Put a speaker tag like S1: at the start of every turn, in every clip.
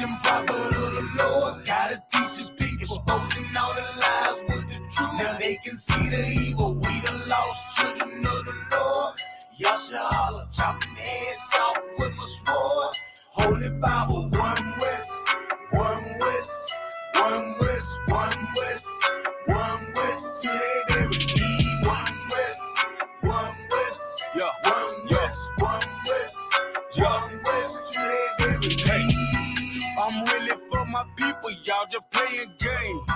S1: Preaching prophet of the Lord, gotta teach his people, exposing all the lies with the truth. Now they can see the evil, we the lost children of the Lord. YAHANNA, chopping heads off with my sword. Holy Bible, one West, one West, one West, one West, one West, till they never need. One West, one West, yeah, one West, one West, one West, till they never need. I'm really for my people, y'all just playing games.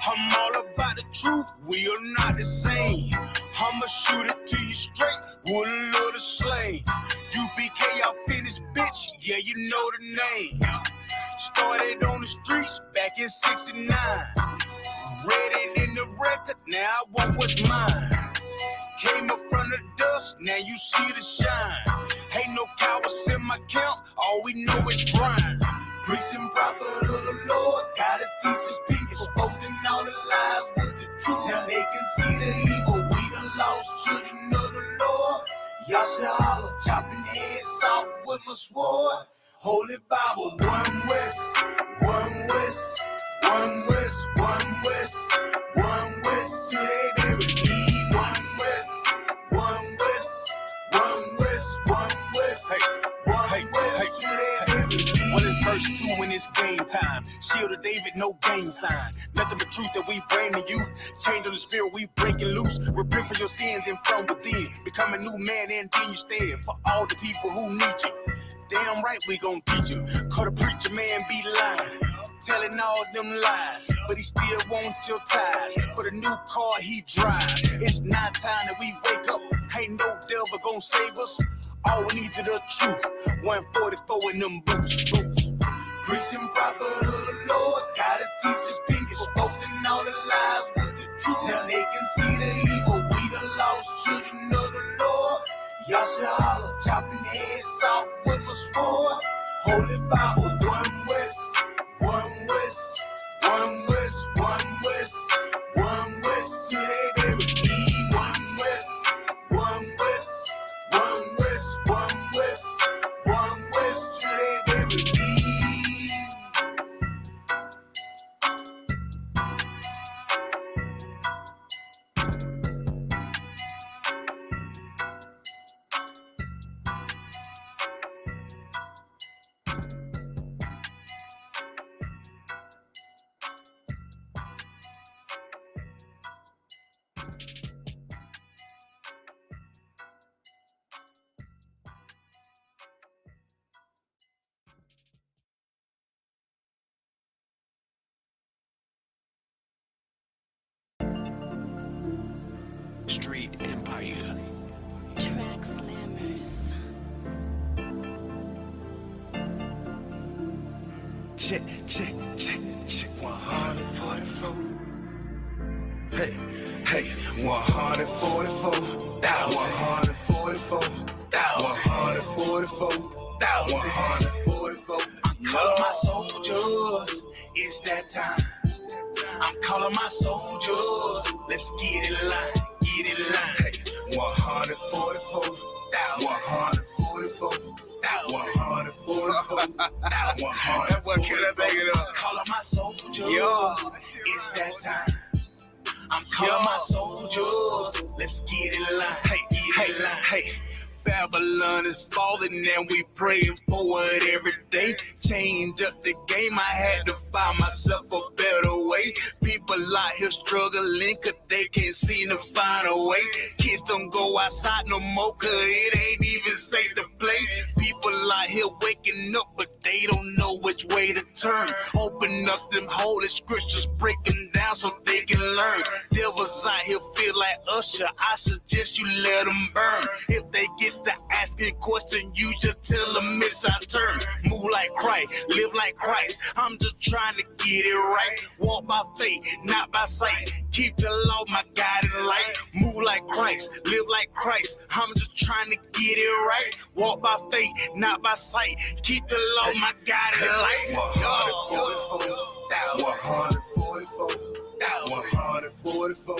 S1: I'm all about the truth, we are not the same. I'ma shoot it to you straight with a little slang. U.P.K, y'all finished, bitch, yeah, you know the name. Started on the streets back in '69. Read it in the record, now I want what's mine. Came up from the dust, now you see the shine. Ain't no cowards in my camp, all we know is grind. Preaching prophet of the Lord, gotta teach his people, exposing all the lies with the truth. Now they can see the evil, we the lost children of the Lord. YAHANNA, chopping heads off with my sword. Holy Bible, one West, one West, one West, one West, one West, till they never need. One West, one West, one West, one West, one West, till they never need. What is verse 2 when it's game time? Shield of David, no game sign. Nothing but truth that we bring to you. Change of the spirit, we breaking loose. Repent for your sins and from within. Become a new man and then you stand for all the people who need you. Damn right we gon' teach you. Cause the preacher man be lying, telling all them lies, but he still wants your ties for the new car he drives. It's now time that we wake up. Ain't no devil gon' save us. All we need is the truth. 144 in them boots. Preaching prophet of the Lord, gotta teach his people, exposing all the lies with the truth. Now they can see the evil, we the lost children of the Lord. YAHANNA, chopping heads off with my sword. Holy Bible, one West, one West, one West, one West, one West, till they never need. One West, one West, one West, one West, one West, till they never need. Street Empire.
S2: Track slammers.
S1: Check, 144. Hey, 144. That 144. That 144. That 144. I'm calling my soldiers. It's that time. I'm calling my soldiers. Let's get in line. Get in line. Hey, 144. That 144. That 144. That 144. Calling my soldiers. It's that time. I'm calling my soldiers. Let's get in line. Get in line. Hey. Babylon is falling and we praying for it every day. Change up the game, I had to find myself a better way. People out here struggling cause they can't seem to find a way. Kids don't go outside no more cause it ain't even safe to play. People out here waking up but they don't know which way to turn. Open up them holy scriptures, break them down so they can learn. Devils out here feel like Usher, I suggest you let them burn. If they get to asking question, you just tell them it's our turn. Move like Christ, live like Christ. I'm just trying to get it right. Walk by faith, not by sight. Keep the law, my guiding light. Move like Christ, live like Christ. I'm just trying to get it right. Walk by faith, not by sight. Keep the law, my guiding light. 144, 144, 144,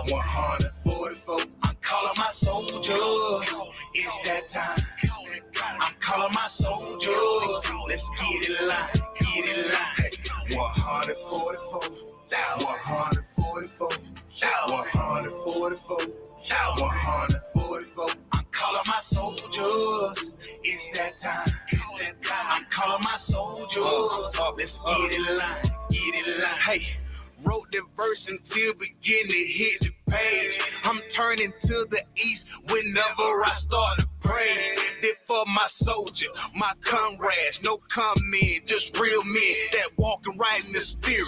S1: 144. I'm calling my soldiers. It's that time. I'm calling my soldiers. Let's get in line, get in line. 144, 144, 144, 144. I'm calling my soldiers. It's that time. I'm calling my soldiers. Let's get in line, get in line. Hey. Wrote the verse until begin to hit the page. I'm turning to the east whenever I start to pray. This for my soldier, my comrades, no comment, just real men that walking right in the spirit.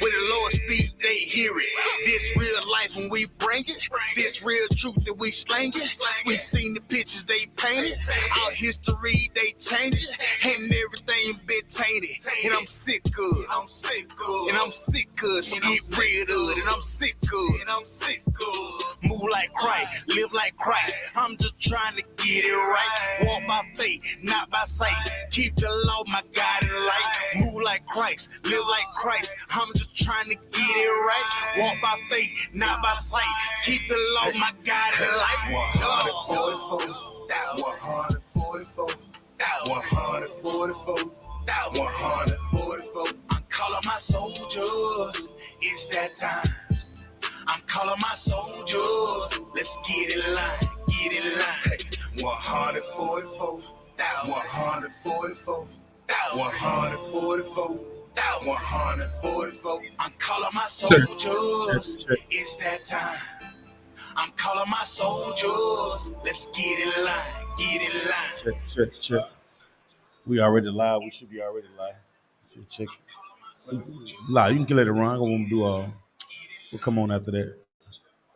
S1: When the Lord speaks, they hear it. This real life when we bring it, this real truth that we slang it. We seen the pictures they painted, our history they changed it, and everything been tainted. And I'm sick good, I'm sick good, and I'm sick good. So get rid of it, and I'm sick good, and I'm sick good. Move like Christ, live like Christ. I'm just trying to get it right. Walk by faith, not by sight. Keep the law, my guiding light. Move like Christ, live like Christ. I'm just trying to get it right. Walk by faith, not by sight. Keep the law, my guiding light. 144, 144, 144, 144. I'm calling my soldiers. It's that time. I'm calling my soldiers. Let's get in line, get in line. 144, 144, 144, 144. I'm calling my soldiers. It's that time. I'm calling my soldiers. Let's get in line, get in line.
S3: Check. We already live. We should be already live. Check. Live. You can let it run. I want to do we'll come on after that.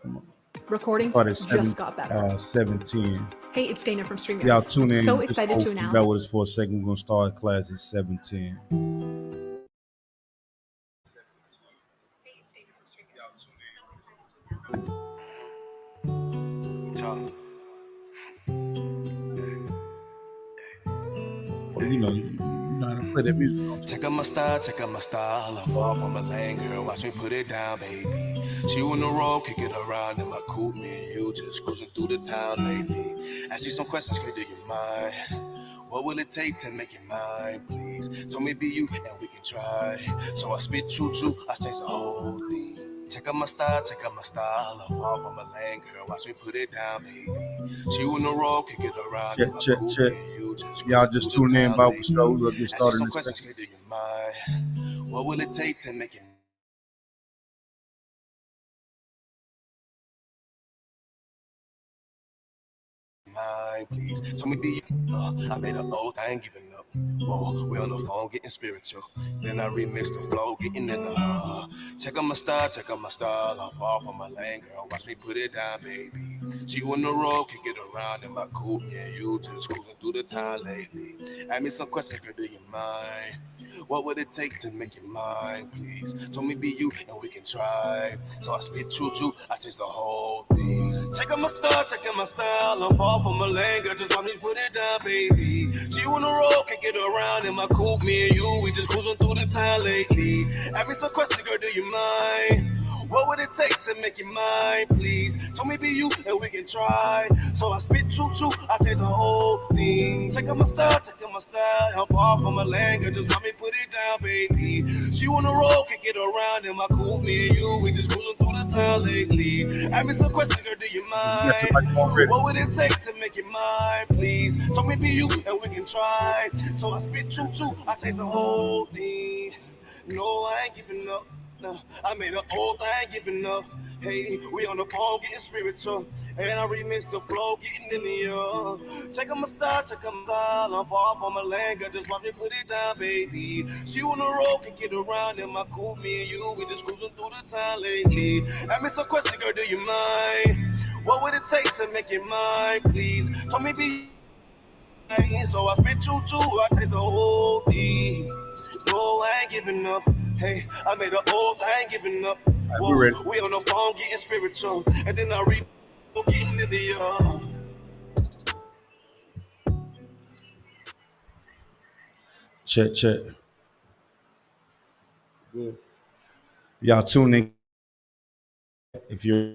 S3: Come on.
S4: Recordings just got better.
S3: 7:10.
S4: Hey, it's Dana from StreamYard.
S3: Y'all tune in.
S4: So excited to announce.
S3: Bear with us for a second. We're gonna start class at 7:10. You know how to play that music.
S5: Check out my style. I'm far from a lane, girl. Watch me put it down, baby. She on the road, kick it around in my coupe. Me and you just cruising through the town lately. Ask you some questions, could do you mind? What will it take to make it mine, please? Tell me be you and we can try. So I spit true, I change the whole thing. Check out my style. I'm far from a lane, girl. Watch me put it down, baby. She on the road, kick it around in my coupe.
S3: Check. Y'all just tune in, Bob. We'll get started in a second.
S5: Could do you mind? What will it take to make it mine, please? Tell me be you. I made an oath, I ain't giving up. Whoa, we on the phone getting spiritual. Then I remix the flow, getting in the check out my style. I'm far from my lane, girl. Watch me put it down, baby. She on the road, kick it around in my coupe. Yeah, you just cruising through the town lately. Ask me some questions, girl, do you mind? What would it take to make it mine, please? Tell me be you and we can try. So I spit true, I change the whole thing. Check out my style. I'm far from a lane, girl, just let me put it down, baby. She on the road, can get around in my coupe. Me and you, we just cruising through the town lately. Ask me some questions, girl, do you mind? What would it take to make it mine, please? Tell me be you and we can try. So I spit true, I change the whole thing. Check out my style. I'm far from a lane, girl, just let me put it down, baby. She on the road, can get around in my coupe. Me and you, we just cruising through the town lately. Ask me some questions, girl, do you mind? What would it take to make it mine, please? Tell me be you and we can try. So I spit true, I change the whole thing. No, I ain't giving up. No, I made an oath, I ain't giving up. Hey, we on the phone getting spiritual. And I remix the flow, getting in the air. Check out my style. I'm far from a lane, girl, just watch me put it down, baby. She on the road, can get around in my coupe. Me and you, we just cruising through the town lately. Ask me some questions, girl, do you mind? What would it take to make it mine, please? Tell me be. So I spit true, I taste the whole thing. No, I ain't giving up. Hey, I made an oath, I ain't giving up. Whoa, we on the phone getting spiritual. And then I read getting in the
S3: Check. Good. Y'all tune in. If you're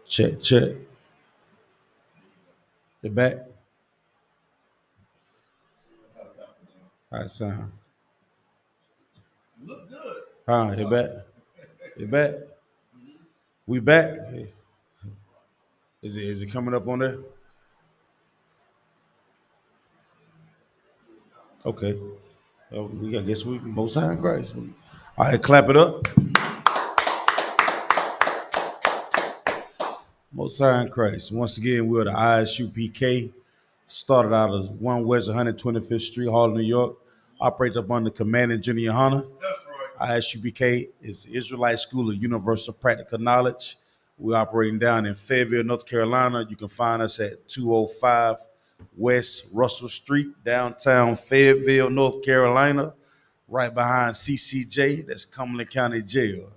S3: Check, check. The back. How it sound?
S1: Look good.
S3: Huh? You back? You back? We back? Is it coming up on there? Okay. I guess we most high in Christ. All right, clap it up. Most high in Christ. Once again, we're the I.S.U.P.K. Started out as 1 West 125th Street, Harlem, New York. Operates up under Command and Junior YAHANNA.
S1: That's right.
S3: I.S.U.P.K is the Israelite School of Universal Practical Knowledge. We're operating down in Fayetteville, North Carolina. You can find us at 205 West Russell Street, downtown Fayetteville, North Carolina, right behind CCJ. That's Cumberland County Jail.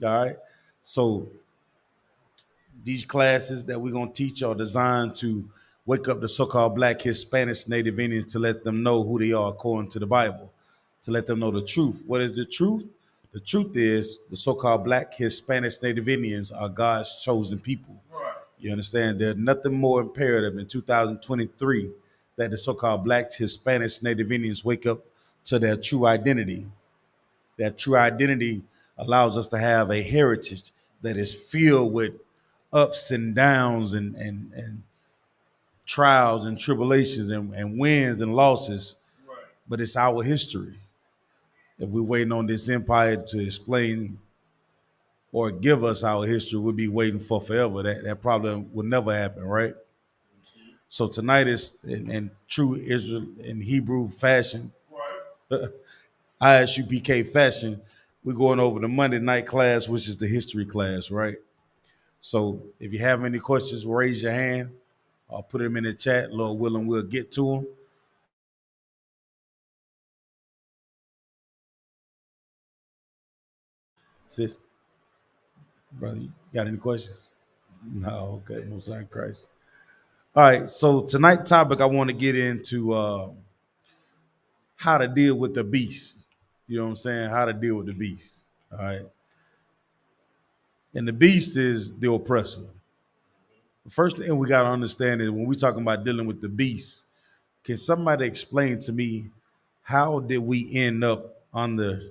S3: All right. So these classes that we're going to teach are designed to wake up the so-called Black, Hispanics, Native Indians to let them know who they are according to the Bible, to let them know the truth. What is the truth? The truth is the so-called Black, Hispanics, Native Indians are God's chosen people.
S1: Right.
S3: You understand? There's nothing more imperative in 2023 that the so-called Blacks, Hispanics, Native Indians wake up to their true identity. That true identity allows us to have a heritage that is filled with ups and downs and trials and tribulations and wins and losses,
S1: Right.
S3: but it's our history. If we're waiting on this empire to explain or give us our history, we'll be waiting for forever. That probably will never happen, right? So tonight is in true Israel in Hebrew fashion,
S1: Right.
S3: I.S.U.P.K fashion, we're going over the Monday night class, which is the history class, right? So if you have any questions, raise your hand. I'll put them in the chat. Lord willing, we'll get to them. Sis, brother, you got any questions? No, okay, no sign Christ. All right, so tonight's topic I want to get into how to deal with the beast. You know what I'm saying? How to deal with the beast. All right. And the beast is the oppressor. The first thing we got to understand is when we're talking about dealing with the beast, can somebody explain to me how did we end up under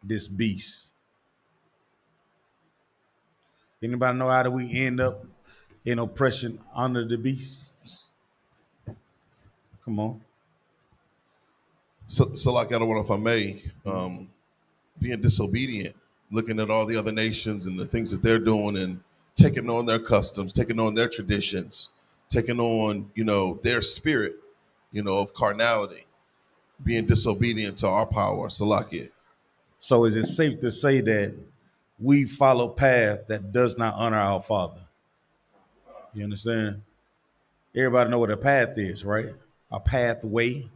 S3: this beast? Anybody know how do we end up in oppression under the beast? Come on.
S1: So like I don't know if I may, being disobedient, looking at all the other nations and the things that they're doing and taking on their customs, taking on their traditions, taking on, their spirit, of carnality, being disobedient to our power. So like it.
S3: So is it safe to say that we follow path that does not honor our Father? You understand? Everybody know what a path is, right? A pathway.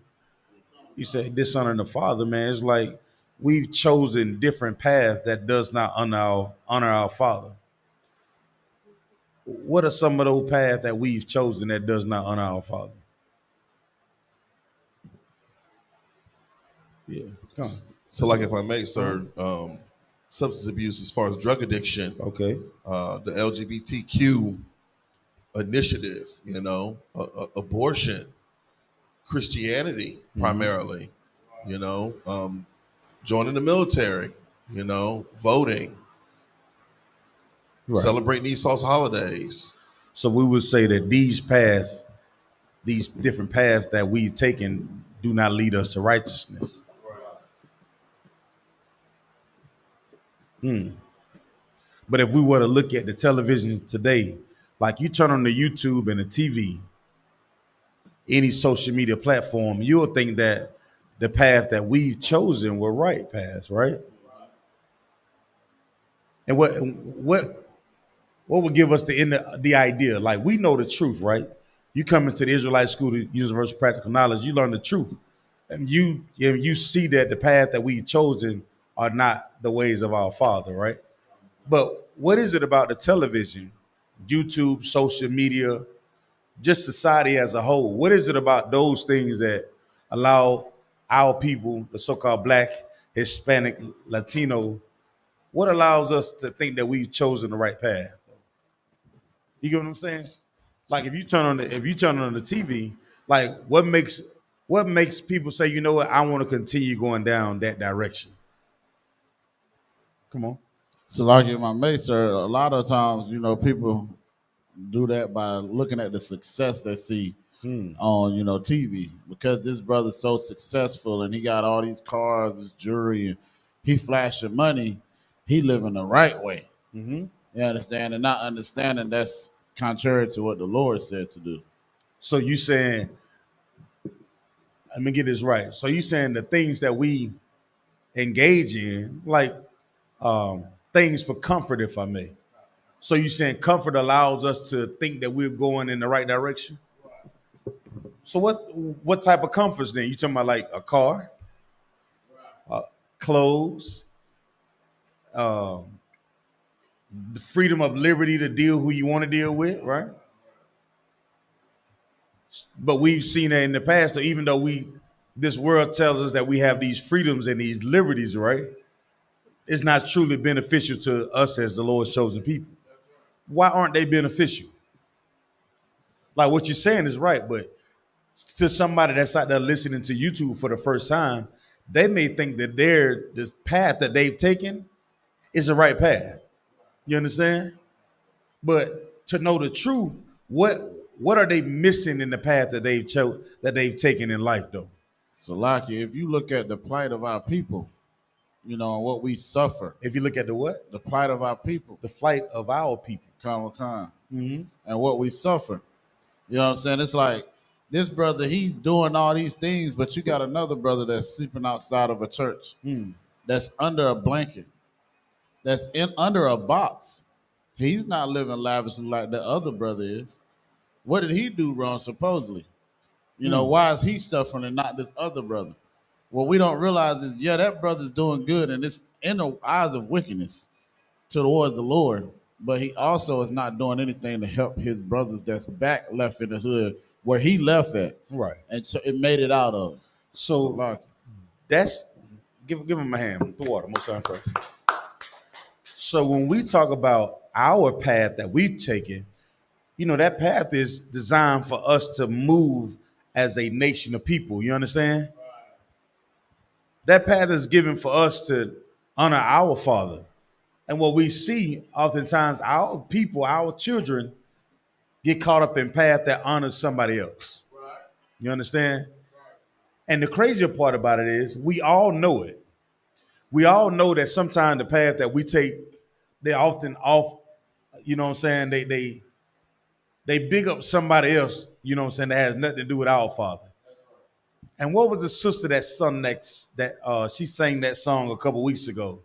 S3: You say dishonoring the Father, man. It's like we've chosen different paths that does not honor our Father. What are some of those paths that we've chosen that does not honor our Father? Yeah, come.
S1: So like if I may, sir, substance abuse as far as drug addiction,
S3: Okay.
S1: the LGBTQ initiative, abortion, Christianity primarily, joining the military, voting,
S3: Right.
S1: celebrating Esau's holidays.
S3: So we would say that these paths, these different paths that we've taken do not lead us to righteousness. But if we were to look at the television today, like you turn on the YouTube and the TV, any social media platform, you'll think that the path that we've chosen were right paths, right? And what would give us the idea? Like we know the truth, right? You come into the Israelite School of Universal Practical Knowledge, you learn the truth, and you see that the path that we've chosen are not the ways of our Father, right? But what is it about the television, YouTube, social media, just society as a whole? What is it about those things that allow our people, the so-called Black, Hispanic, Latino, what allows us to think that we've chosen the right path? You get what I'm saying? Like if you turn on the TV, like what makes people say, you know what, I want to continue going down that direction? Come on.
S6: So, like in my mate, sir, a lot of times, people do that by looking at the success they see on, TV. Because this brother's so successful and he got all these cars, his jewelry, and he flashing money, he living the right way.
S3: Mm-hmm.
S6: You understand? And not understanding that's contrary to what the Lord said to do.
S3: So you saying, let me get this right. So you saying the things that we engage in, like things for comfort, if I may. So you saying comfort allows us to think that we're going in the right direction? So what type of comforts then? You talking about like a car, clothes, the freedom of liberty to deal who you want to deal with, right? But we've seen that in the past, that even though this world tells us that we have these freedoms and these liberties, right? It's not truly beneficial to us as the Lord's chosen people. Why aren't they beneficial? Like what you're saying is right, but to somebody that's out there listening to YouTube for the first time, they may think that this path that they've taken is the right path. You understand? But to know the truth, what are they missing in the path that they've taken in life, though?
S6: So, Laki, if you look at the plight of our people, and what we suffer.
S3: If you look at the what?
S6: The plight of our people.
S3: The plight of our people.
S6: Mm-hmm. And what we suffer. You know what I'm saying? It's like this brother, he's doing all these things, but you got another brother that's sleeping outside of a church, that's under a blanket, that's under a box. He's not living lavishly like the other brother is. What did he do wrong, supposedly? Why is he suffering and not this other brother? What we don't realize is, that brother's doing good, and it's in the eyes of wickedness towards the Lord, but he also is not doing anything to help his brothers that's back left in the hood where he left at.
S3: Right.
S6: And so it made it out of.
S3: So that's, give him a hand. The water, most time first. So when we talk about our path that we've taken, that path is designed for us to move as a nation of people. You understand? That path is given for us to honor our Father. And what we see oftentimes, our people, our children, get caught up in path that honors somebody else. Right. You understand? Right. And the crazier part about it is we all know it. We all know that sometimes the path that we take, they're often off, you know what I'm saying? They big up somebody else, you know what I'm saying, that has nothing to do with our Father. And what was the sister that sung that she sang that song a couple weeks ago?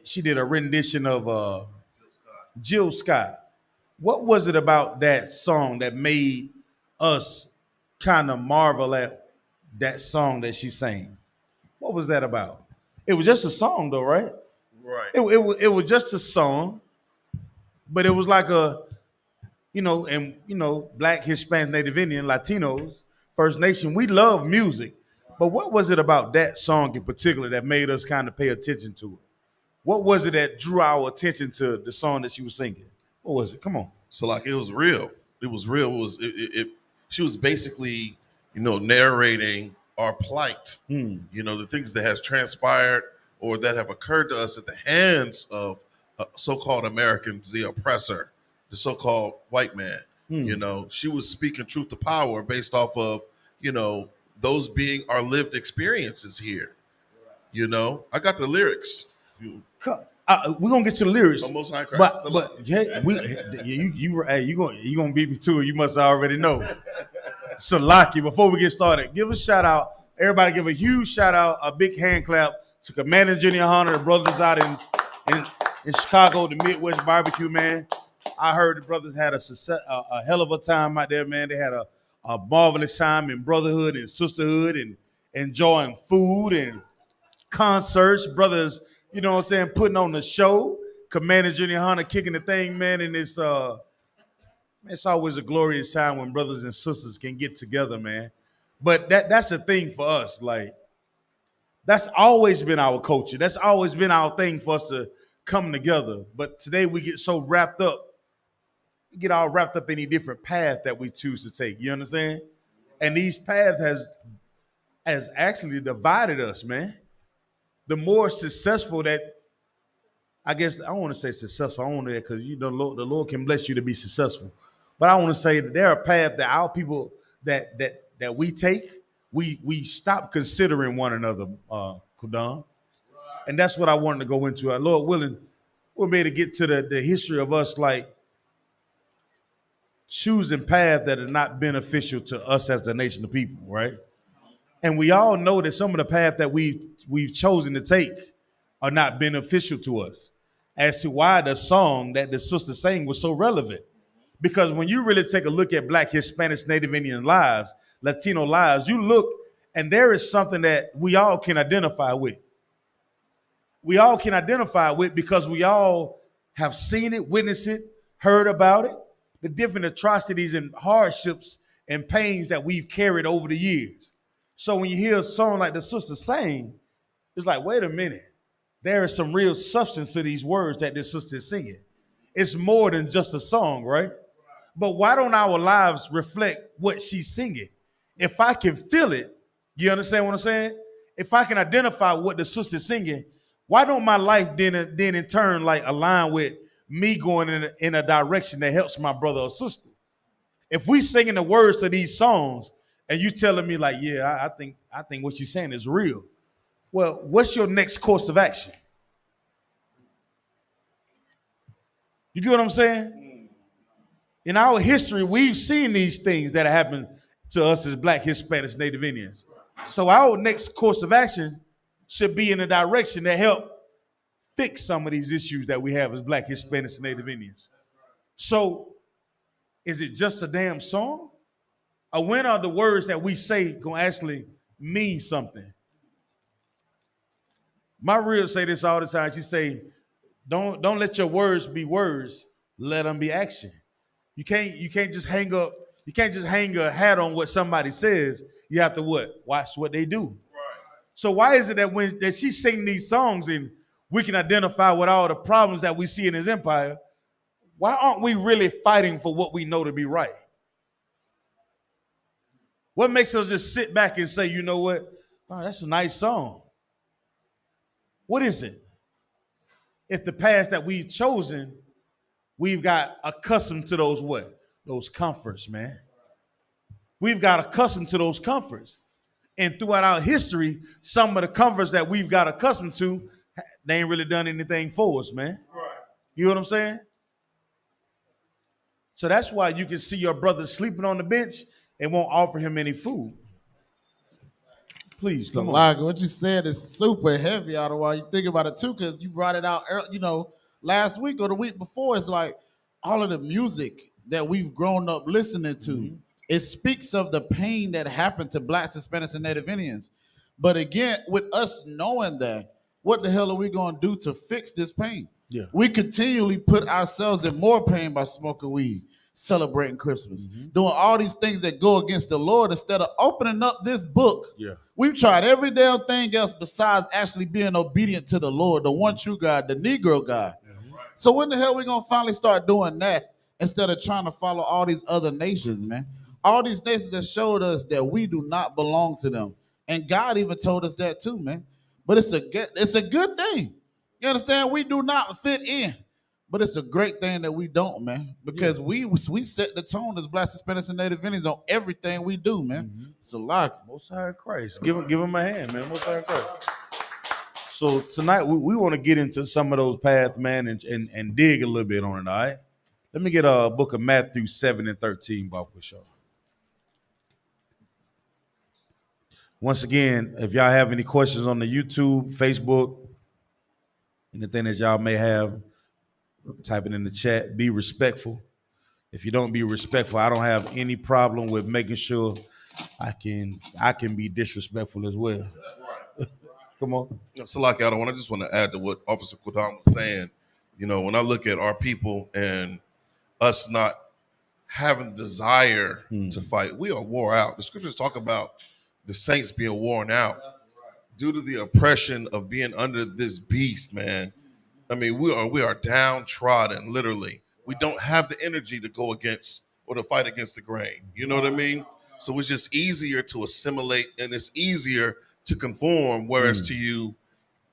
S3: She did a rendition of Jill Scott. What was it about that song that made us kind of marvel at that song that she sang? What was that about? It was just a song, though, right?
S5: Right.
S3: It was just a song, but it was like Black, Hispanic, Native Indian, Latinos, First Nation, we love music. But what was it about that song in particular that made us kind of pay attention to it? What was it that drew our attention to the song that she was singing? What was it? Come on.
S5: So like it was real. It was real. She was basically, narrating our plight. The things that has transpired or that have occurred to us at the hands of so-called Americans, the oppressor, the so-called white man. She was speaking truth to power based off of, those being our lived experiences here. I got the lyrics.
S3: We're gonna get to the lyrics.
S5: Most High Christ.
S3: But you gonna beat me to it. You must already know. So Laki, before we get started, give a shout out. Everybody give a huge shout out, a big hand clap to Commander Junior YAHANNA, the brothers out in Chicago, the Midwest barbecue, man. I heard the brothers had a hell of a time out there, man. They had a marvelous time in brotherhood and sisterhood and enjoying food and concerts. Brothers, you know what I'm saying, putting on the show. Commander Junior YAHANNA kicking the thing, man. And it's always a glorious time when brothers and sisters can get together, man. But that's the thing for us. Like, that's always been our culture. That's always been our thing for us to come together. But today we get so wrapped up get all wrapped up in any different path that we choose to take. You understand? And these paths has actually divided us, man. The more successful that, I guess I don't want to say successful. I don't want to, because the Lord can bless you to be successful. But I want to say that there are paths that our people that we take, we stop considering one another, Kudan. And that's what I wanted to go into. Lord willing, we're made to get to the history of us, like choosing paths that are not beneficial to us as a nation of people, right? And we all know that some of the paths that we've chosen to take are not beneficial to us, as to why the song that the sister sang was so relevant. Because when you really take a look at Black, Hispanic, Native Indian lives, Latino lives, you look and there is something that we all can identify with. We all can identify with because we all have seen it, witnessed it, heard about it, the different atrocities and hardships and pains that we've carried over the years. So when you hear a song like the sister sang, it's like, wait a minute. There is some real substance to these words that this sister is singing. It's more than just a song, right? But why don't our lives reflect what she's singing? If I can feel it, you understand what I'm saying? If I can identify what the sister's singing, why don't my life then in turn like align with me going in a direction that helps my brother or sister? If we singing the words to these songs and you telling me like, yeah, I think what she's saying is real. Well, what's your next course of action? You get what I'm saying? In our history, we've seen these things that happen to us as Black, Hispanics, Native Indians. So our next course of action should be in a direction that help fix some of these issues that we have as Black, Hispanics, and Native Indians. So is it just a damn song? Or when are the words that we say going to actually mean something? My real say this all the time. She say, don't let your words be words, let them be action. You can't just hang a hat on what somebody says. You have to what? Watch what they do. Right. So why is it that she's singing these songs and we can identify with all the problems that we see in his empire? Why aren't we really fighting for what we know to be right? What makes us just sit back and say, you know what? Oh, that's a nice song. What is it? If the paths that we've chosen, we've got accustomed to those what? Those comforts, man. We've got accustomed to those comforts. And throughout our history, some of the comforts that we've got accustomed to, they ain't really done anything for us, man. Right. You know what I'm saying? So that's why you can see your brother sleeping on the bench and won't offer him any food. Please, come on.
S6: What you said is super heavy out of why you think about it too, because you brought it out, last week or the week before. It's like all of the music that we've grown up listening to, it speaks of the pain that happened to Blacks, Hispanics, and Native Indians. But again, with us knowing that, what the hell are we going to do to fix this pain? Yeah. We continually put ourselves in more pain by smoking weed, celebrating Christmas, doing all these things that go against the Lord instead of opening up this book. Yeah. We've tried every damn thing else besides actually being obedient to the Lord, the one true God, the Negro God. Mm-hmm. So when the hell are we going to finally start doing that instead of trying to follow all these other nations, man? All these nations that showed us that we do not belong to them. And God even told us that too, man. But it's a good thing. You understand? We do not fit in. But it's a great thing that we don't, man, because we set the tone as Blacks, Hispanics, and Native Indians on everything we do, man. Mm-hmm. It's a lot.
S3: Most High Christ. Give him a hand, man. Most High Christ. So tonight we want to get into some of those paths, man, and dig a little bit on it, all right? Let me get a book of Matthew 7 and 13, Bob Show. Once again, if y'all have any questions on the YouTube, Facebook, anything that y'all may have, type it in the chat. Be respectful. If you don't be respectful, I don't have any problem with making sure I can be disrespectful as well. Come on.
S7: Salaki, I just want to add to what Officer Kudam was saying. When I look at our people and us not having the desire to fight, we are wore out. The scriptures talk about the saints being worn out due to the oppression of being under this beast, man. I mean, we are downtrodden, literally. we don't have the energy to go against or to fight against the grain. You know what I mean? So it's just easier to assimilate and it's easier to conform, whereas to you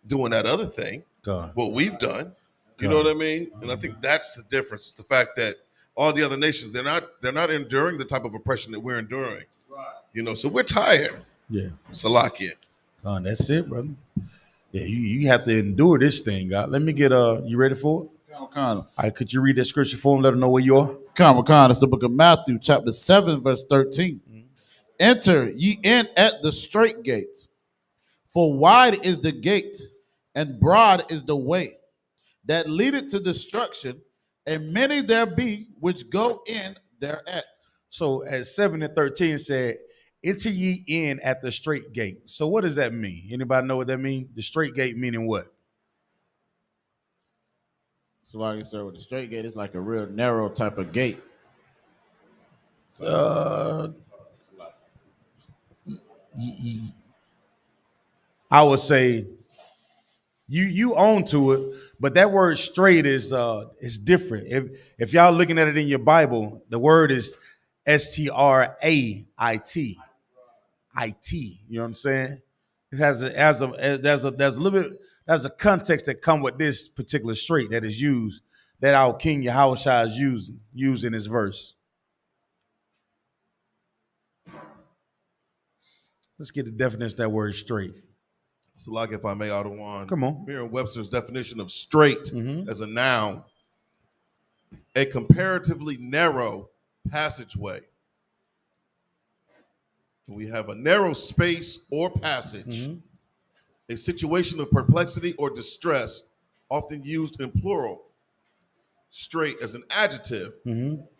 S7: doing that other thing,
S3: God.
S7: what we've done. You
S3: God.
S7: know what I mean? And I think that's the difference. It's the fact that all the other nations, they're not enduring the type of oppression that we're enduring. You know, so we're tired.
S3: Yeah.
S7: Salakia.
S3: God, that's it, brother. Yeah, you have to endure this thing, God. Let me get you ready for it? All right, could you read that scripture for him? Let them know where you are.
S6: It's the book of Matthew, chapter 7, verse 13. Enter ye in at the straight gate, for wide is the gate, and broad is the way that leadeth to destruction, and many there be which go in thereat.
S3: So at 7 and 13 said, enter ye in at the straight gate. So what does that mean? Anybody know what that means? The straight gate meaning what?
S6: So like I said, with the straight gate, it's like a real narrow type of gate.
S3: I would say you own to it, but that word straight is different. If y'all looking at it in your Bible, the word is STRAIT. IT. You know what I'm saying? It has there's a little bit there's a context that come with this particular straight that is used that our King Yahushua is used in his verse. Let's get the definition of that word straight.
S7: Salakia, if I may, Adawan.
S3: Come on.
S7: Merriam-Webster's definition of straight as a noun, a comparatively narrow passageway. We have a narrow space or passage, a situation of perplexity or distress, often used in plural. Straight as an adjective,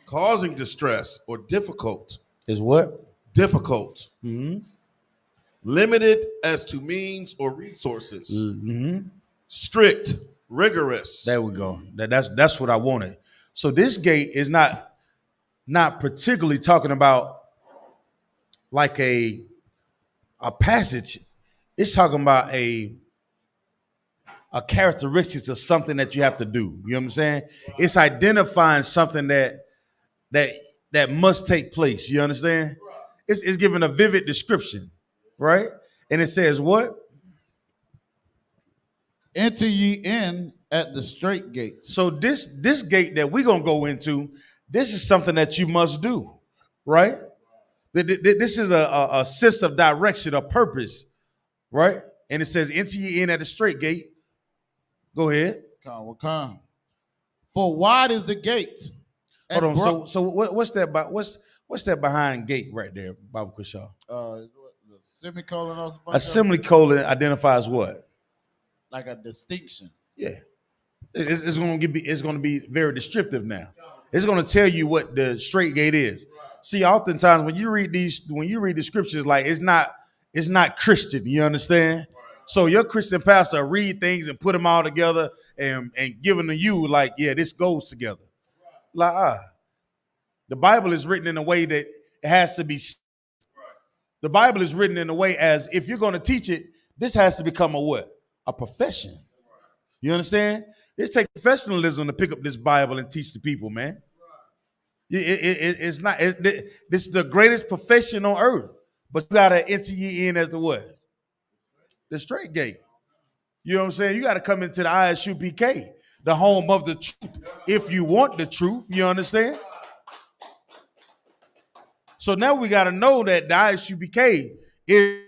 S7: causing distress or difficult.
S3: Is what?
S7: Difficult. Limited as to means or resources. Strict, rigorous.
S3: There we go. That's what I wanted. So this gate is not particularly talking about like a passage. It's talking about a characteristics of something that you have to do. You know what I'm saying? It's identifying something that must take place. You understand? It's giving a vivid description, right? And it says what?
S6: Enter ye in at the straight gate.
S3: So this gate that we're gonna go into, this is something that you must do, right? This is a sense of direction, a purpose, right? And it says, enter ye in at the straight gate. Go ahead.
S6: Come. For wide is the gate.
S3: Hold on. So what's that about? What's that behind gate right there, Baba Kushaw?
S6: The semicolon or something.
S3: A semicolon identifies what?
S6: Like a distinction.
S3: Yeah. It's going to be very descriptive now. It's going to tell you what the straight gate is. See, oftentimes when you read the scriptures, like it's not Christian. You understand? So your Christian pastor read things and put them all together and give them to you like, yeah, this goes together. Like, the Bible is written in a way that it has to be. The Bible is written in a way as if you're going to teach it, this has to become a what? A profession. You understand? It takes professionalism to pick up this Bible and teach the people, man. It's not. This is the greatest profession on earth, but you gotta enter ye in as the what? The straight gate. You know what I'm saying? You got to come into the I.S.U.P.K, the home of the truth, if you want the truth. You understand? So now we got to know that the I.S.U.P.K is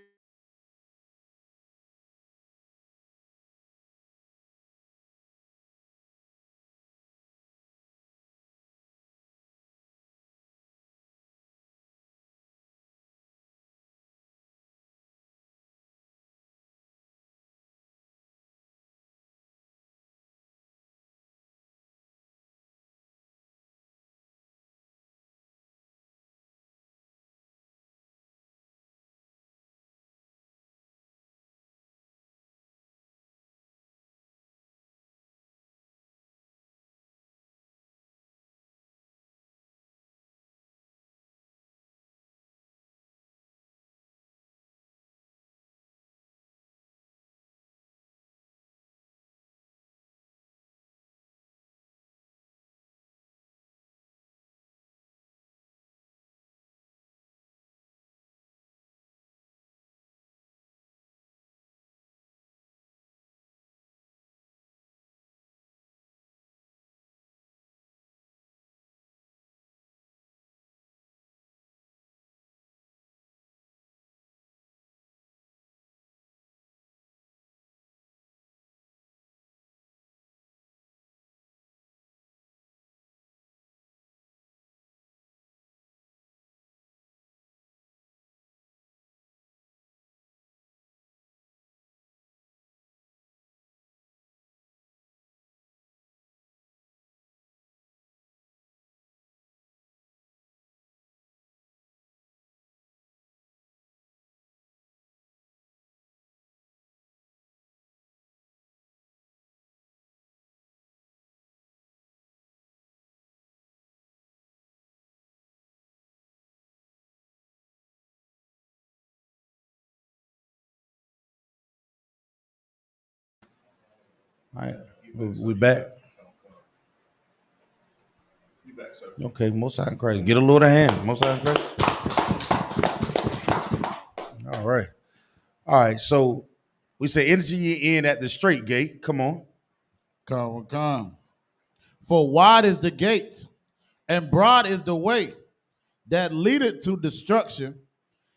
S3: All right, we back.
S7: You back, sir.
S3: Okay, most high in Christ. Get a little hand. Most high in Christ. All right. All right. So we say enter ye in at the straight gate. Come on.
S6: Come. For wide is the gate, and broad is the way that leadeth to destruction,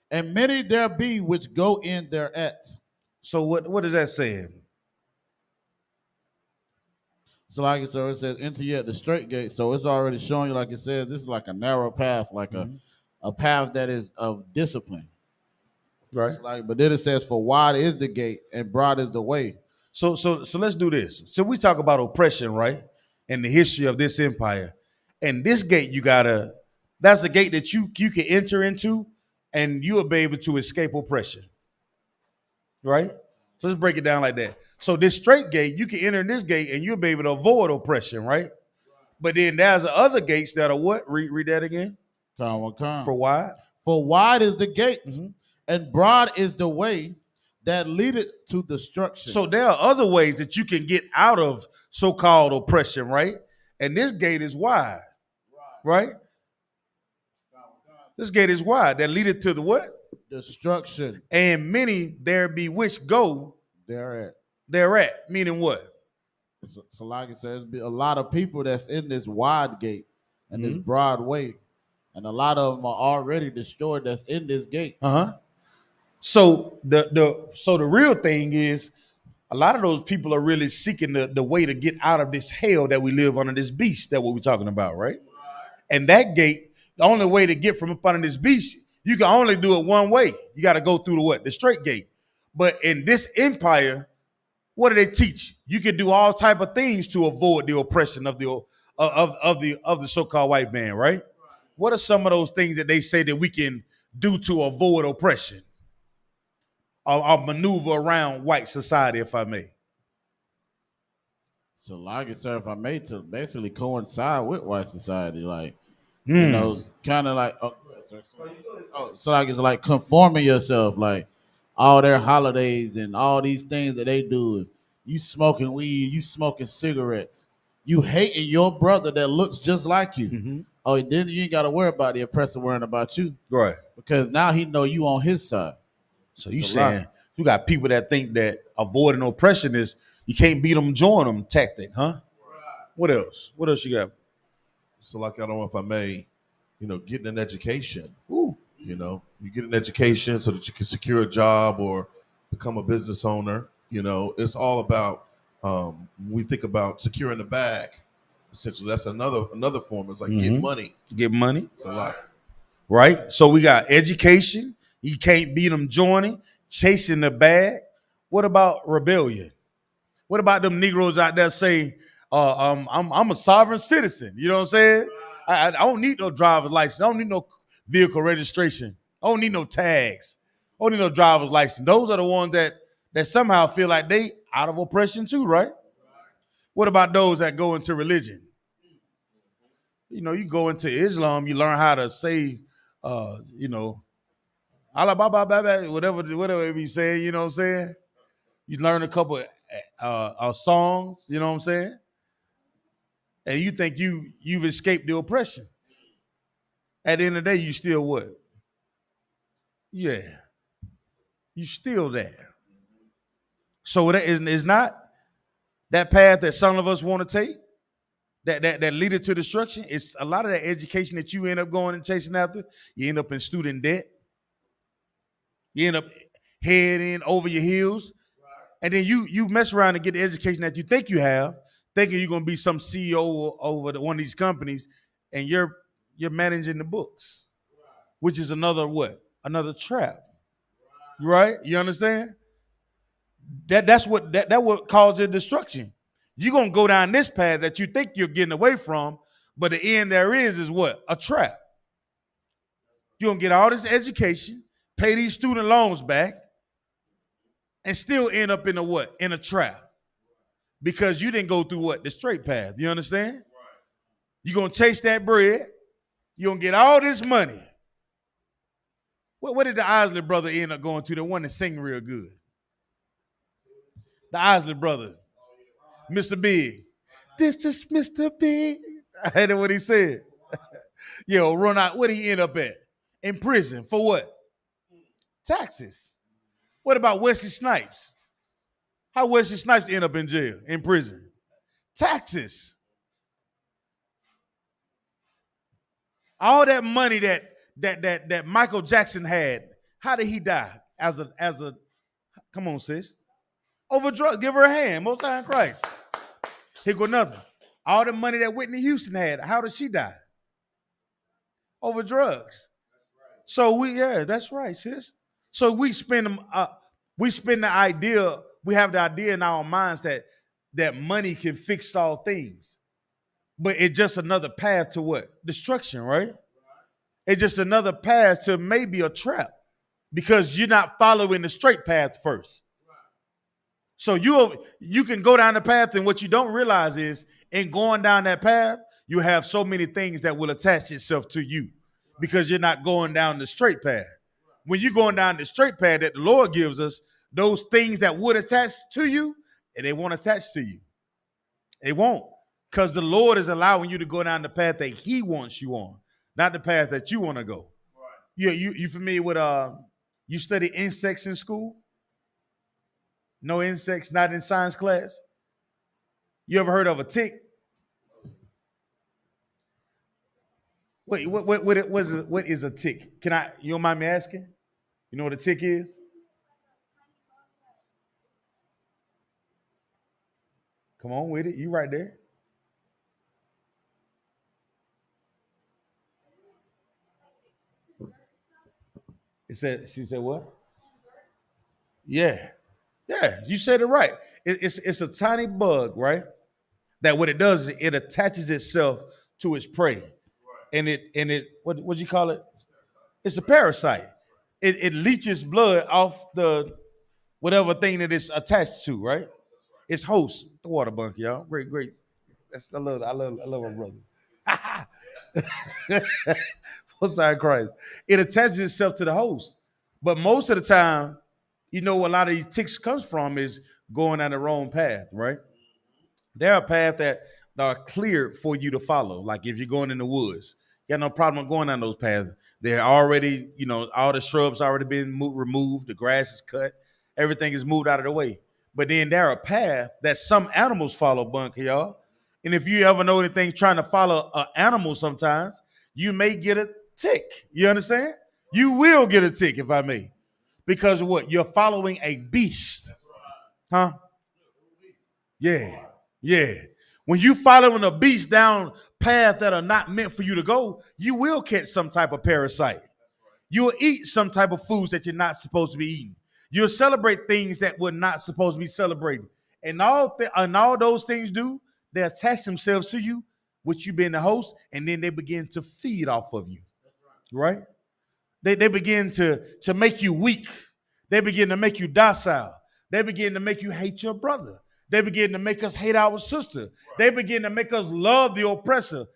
S6: and many there be which go in thereat.
S3: So what is that saying?
S6: So like it says, enter ye at the straight gate. So it's already showing you, like it says, this is like a narrow path, like a path that is of discipline.
S3: Right.
S6: But then it says, for wide is the gate and broad is the way.
S3: So let's do this. So we talk about oppression, right? And the history of this empire. And this gate, that's a gate that you can enter into and you will be able to escape oppression. Right? So let's break it down like that. So this straight gate, you can enter in this gate and you'll be able to avoid oppression, right? But then there's other gates that are what? Read that again. For wide?
S6: For wide is the gate, and broad is the way that leadeth to destruction.
S3: So there are other ways that you can get out of so-called oppression, right? And this gate is wide, right? This gate is wide that leadeth to the what?
S6: Destruction.
S3: And many there be which go
S6: thereat.
S3: Meaning what?
S6: So like it says, a lot of people that's in this wide gate and this broad way, and a lot of them are already destroyed that's in this gate.
S3: So the real thing is, a lot of those people are really seeking the way to get out of this hell that we live under, this beast that what we're talking about, right? And that gate, the only way to get from up under this beast, you can only do it one way. You got to go through the what? The straight gate. But in this empire, what do they teach? You can do all type of things to avoid the oppression of the so-called white man, right? What are some of those things that they say that we can do to avoid oppression? Or maneuver around white society, if I may.
S6: So like it said, if I may, to basically coincide with white society, like, you know, kind of like, so like it's like conforming yourself, like all their holidays and all these things that they do. You smoking weed, you smoking cigarettes, you hating your brother that looks just like you. Oh, then you ain't got to worry about the oppressor worrying about you,
S3: right? Because
S6: now he know you on his side.
S3: So you saying you got people that think that avoiding oppression is you can't beat them, join them tactic, huh? Right. What else? What else you got?
S7: So like, I don't know if I may, getting an education. You get an education so that you can secure a job or become a business owner. It's all about, when we think about securing the bag, essentially that's another form. It's like get money.
S3: Get money.
S7: It's a lot.
S3: Right? So we got education. You can't beat them joining, chasing the bag. What about rebellion? What about them Negroes out there saying, I'm a sovereign citizen? You know what I'm saying? I don't need no driver's license. I don't need no vehicle registration. I don't need no tags. I don't need no driver's license. Those are the ones that somehow feel like they out of oppression too, right? What about those that go into religion? You go into Islam, you learn how to say, Allah, whatever it be saying, you know what I'm saying? You learn a couple of songs, you know what I'm saying? And you think you've escaped the oppression. At the end of the day, you still what? Yeah. You still there. So it's not that path that some of us want to take, that lead to destruction. It's a lot of that education that you end up going and chasing after. You end up in student debt. You end up head in over your heels. And then you mess around and get the education that you think you have, thinking you're going to be some CEO over one of these companies, and you're managing the books, which is another what? Another trap. Right? You understand? That's what causes destruction. You're going to go down this path that you think you're getting away from, but the end there is what? A trap. You're going to get all this education, pay these student loans back, and still end up in a what? In a trap. Because you didn't go through what? The straight path. You understand? Right. You're going to chase that bread. You're going to get all this money. What did the Isley brother end up going to? The one that sing real good. The Isley brother. Mr. Big. This is Mr. Big. I hated what he said. Yo, run out. Where'd he end up at? In prison. For what? Taxes. What about Wesley Snipes? How Wesley Snipes end up in jail, in prison? Taxes. All that money that Michael Jackson had, how did he die? As a come on, sis. Over drugs. Give her a hand. Most High in Christ. Here go nothing. All the money that Whitney Houston had, how did she die? Over drugs. So that's right, sis. So we spend the idea, we have the idea in our minds that money can fix all things. But it's just another path to what? Destruction, right? It's just another path to maybe a trap because you're not following the straight path first. So you can go down the path, and what you don't realize is in going down that path, you have so many things that will attach itself to you because you're not going down the straight path. When you're going down the straight path that the Lord gives us, those things that would attach to you, and they won't attach to you. They won't, because the Lord is allowing you to go down the path that He wants you on, not the path that you want to go. Right. You familiar with you study insects in school? No insects, not in science class. You ever heard of a tick? Wait, what is a tick? You don't mind me asking? You know what a tick is? Come on with it. You right there. She said what? Yeah. Yeah, you said it right. It's a tiny bug, right? That what it does is it attaches itself to its prey. And it what you call it? It's a parasite. It leaches blood off the whatever thing that it's attached to, right? It's host. The water bunk, y'all. Great. I love my brother. Most High Christ. It attaches itself to the host. But most of the time, you know, a lot of these ticks comes from is going down the wrong path, right? There are paths that are cleared for you to follow. Like if you're going in the woods, you got no problem going down those paths. They're already, all the shrubs already been removed. The grass is cut. Everything is moved out of the way. But then there are paths that some animals follow, Bunker, y'all. And if you ever know anything trying to follow an animal sometimes, you may get a tick. You understand? You will get a tick, if I may. Because of what? You're following a beast. Huh? Yeah. When you following a beast down paths that are not meant for you to go, you will catch some type of parasite. You'll eat some type of foods that you're not supposed to be eating. You'll celebrate things that were not supposed to be celebrated. And all those things they attach themselves to you, which you being the host, and then they begin to feed off of you. Right? They begin to make you weak. They begin to make you docile. They begin to make you hate your brother. They begin to make us hate our sister. Right. They begin to make us love the oppressor.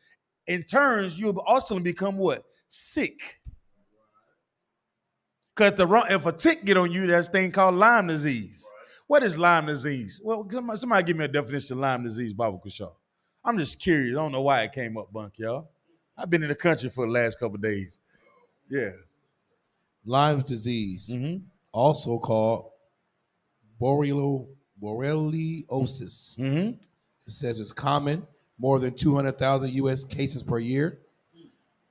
S3: In turns, you'll also become what? Sick. Because if a tick get on you, there's a thing called Lyme disease. Right. What is Lyme disease? Well, somebody give me a definition of Lyme disease, Baba Kushaw. I'm just curious. I don't know why it came up, Bunk, y'all. I've been in the country for the last couple of days. Yeah.
S8: Lyme disease, also called borreliosis.
S3: Mm-hmm.
S8: It says it's common, more than 200,000 U.S. cases per year.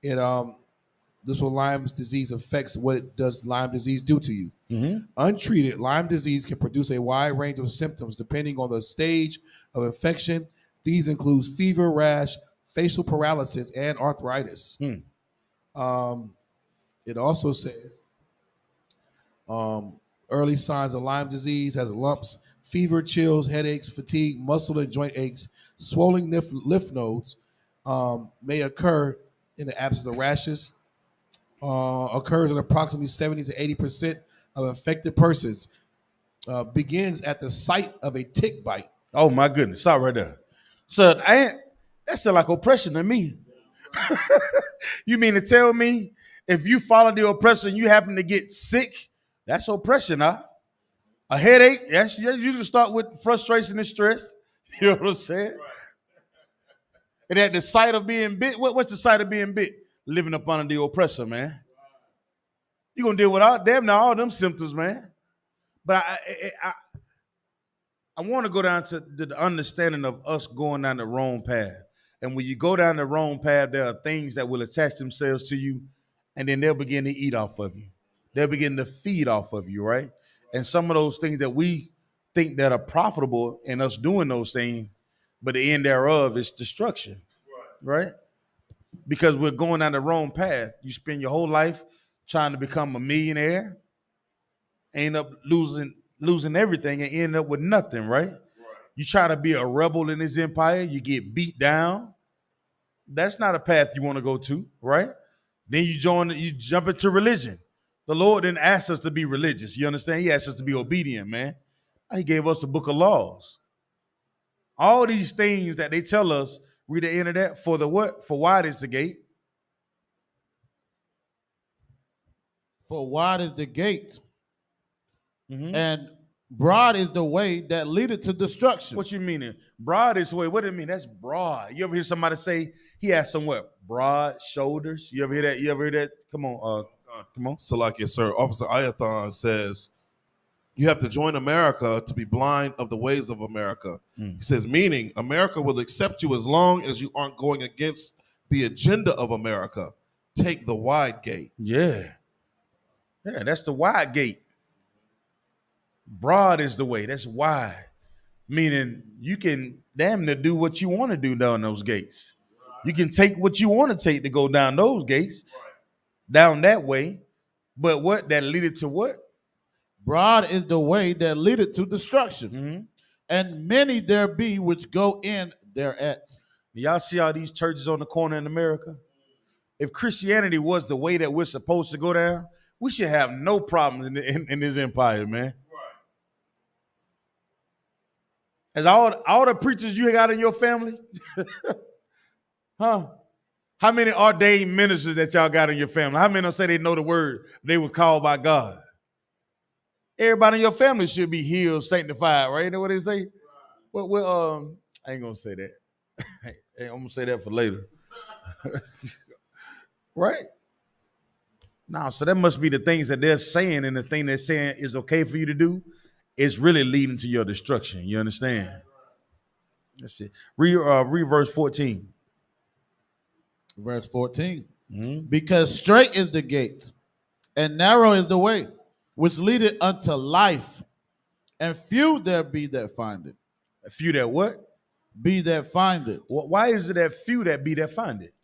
S8: This will Lyme disease affects. What does Lyme disease do to you?
S3: Mm-hmm.
S8: Untreated, Lyme disease can produce a wide range of symptoms depending on the stage of infection. These include fever, rash, facial paralysis, and arthritis. It also says early signs of Lyme disease has lumps, fever, chills, headaches, fatigue, muscle and joint aches, swollen lymph nodes may occur in the absence of rashes. Occurs in approximately 70 to 80% of infected persons. Begins at the site of a tick bite.
S3: Oh my goodness! Stop right there. So that sounds like oppression to me. You mean to tell me if you follow the oppressor and you happen to get sick, that's oppression, huh? A headache, yes, you just start with frustration and stress. You know what I'm saying? Right. And at the sight of being bit, what's the sight of being bit? Living up under the oppressor, man. You're going to deal with all them symptoms, man. But I want to go down to the understanding of us going down the wrong path. And when you go down the wrong path, there are things that will attach themselves to you, and then they'll begin to eat off of you. They'll begin to feed off of you, right? And some of those things that we think that are profitable in us doing those things, but the end thereof is destruction, right? Because we're going down the wrong path. You spend your whole life trying to become a millionaire, end up losing everything and end up with nothing, right? You try to be a rebel in this empire, you get beat down. That's not a path you want to go to, right? Then you jump into religion. The Lord didn't ask us to be religious. You understand? He asked us to be obedient, man. He gave us the book of laws. All these things that they tell us, read the internet, for the what? For wide is the gate.
S6: For wide is the gate, and broad is the way that leadeth to destruction.
S3: What you mean? Broad is the way. What do you mean? That's broad. You ever hear somebody say he has some what? Broad shoulders. You ever hear that? You ever hear that? Come on, come on.
S7: So like, yes, sir. Officer Ayathon says, you have to join America to be blind of the ways of America. He says, meaning America will accept you as long as you aren't going against the agenda of America. Take the wide gate.
S3: Yeah, that's the wide gate. Broad is the way. That's wide. Meaning you can damn near do what you want to do down those gates. You can take what you want to take to go down those gates, down that way. But what? That leaded to what?
S6: Broad is the way that leadeth to destruction. And many there be which go in thereat.
S3: Y'all see all these churches on the corner in America? If Christianity was the way that we're supposed to go down, we should have no problems in this empire, man. As all the preachers you got in your family, huh? How many ordained ministers that y'all got in your family? How many don't say they know the word? They were called by God. Everybody in your family should be healed, sanctified, right? You know what they say? Well, I ain't gonna say that. I'm gonna say that for later. Right? Now, so that must be the things that they're saying, and the thing they're saying is okay for you to do is really leading to your destruction. You understand? Let's see. Read verse 14.
S6: Verse 14. Because straight is the gate, and narrow is the way, which leadeth unto life, and few there be that find it.
S3: A few that what?
S6: Be that find it.
S3: Why is it that few that be that find it?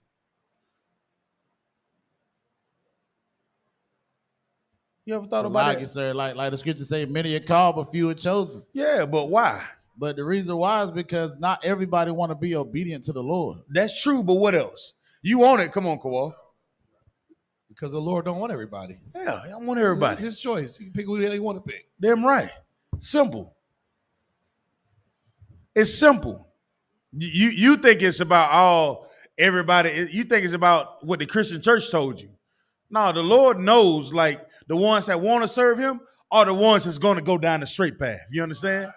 S3: You ever thought about
S6: like
S3: it?
S6: You sir, like the scripture say, many are called, but few are chosen.
S3: Yeah, but why?
S6: But the reason why is because not everybody want to be obedient to the Lord.
S3: That's true, but what else? You want it? Come on, Kawal.
S8: Because the Lord don't want everybody.
S3: Yeah, I don't want everybody.
S8: It's his choice. He can pick who he want to pick.
S3: Damn right. Simple. It's simple. You think it's about everybody. You think it's about what the Christian church told you. No, the Lord knows, like, the ones that want to serve him are the ones that's going to go down the straight path. You understand?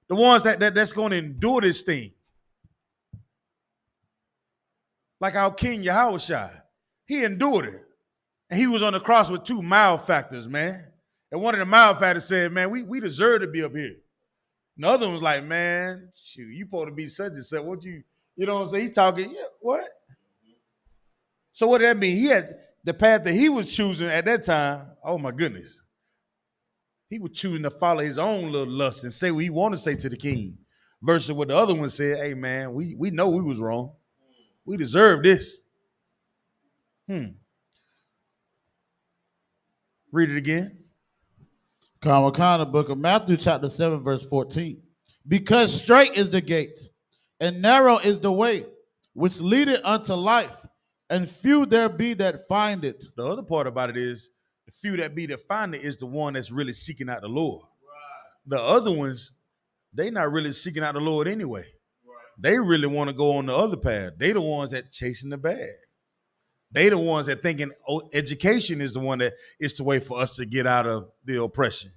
S3: The ones that's going to endure this thing. Like our King Yahushua. He endured it. And he was on the cross with 2 malefactors, man. And one of the malefactors said, man, we deserve to be up here. And the other one was like, man, shoot, you supposed to be such and such. What you know what I'm saying? He talking, yeah, what? So what did that mean? He had the path that he was choosing at that time. Oh my goodness. He was choosing to follow his own little lust and say what he wanted to say to the king. Versus what the other one said, hey man, we know we was wrong. We deserve this. Read it again.
S6: Kamakana, book of Matthew, chapter 7, verse 14. Because straight is the gate, and narrow is the way, which leadeth unto life, and few there be that find it.
S3: The other part about it is, the few that be that find it is the one that's really seeking out the Lord. Right. The other ones, they not really seeking out the Lord anyway. Right. They really want to go on the other path. They the ones that chasing the bag. They the ones that thinking education is the one that is the way for us to get out of the oppression.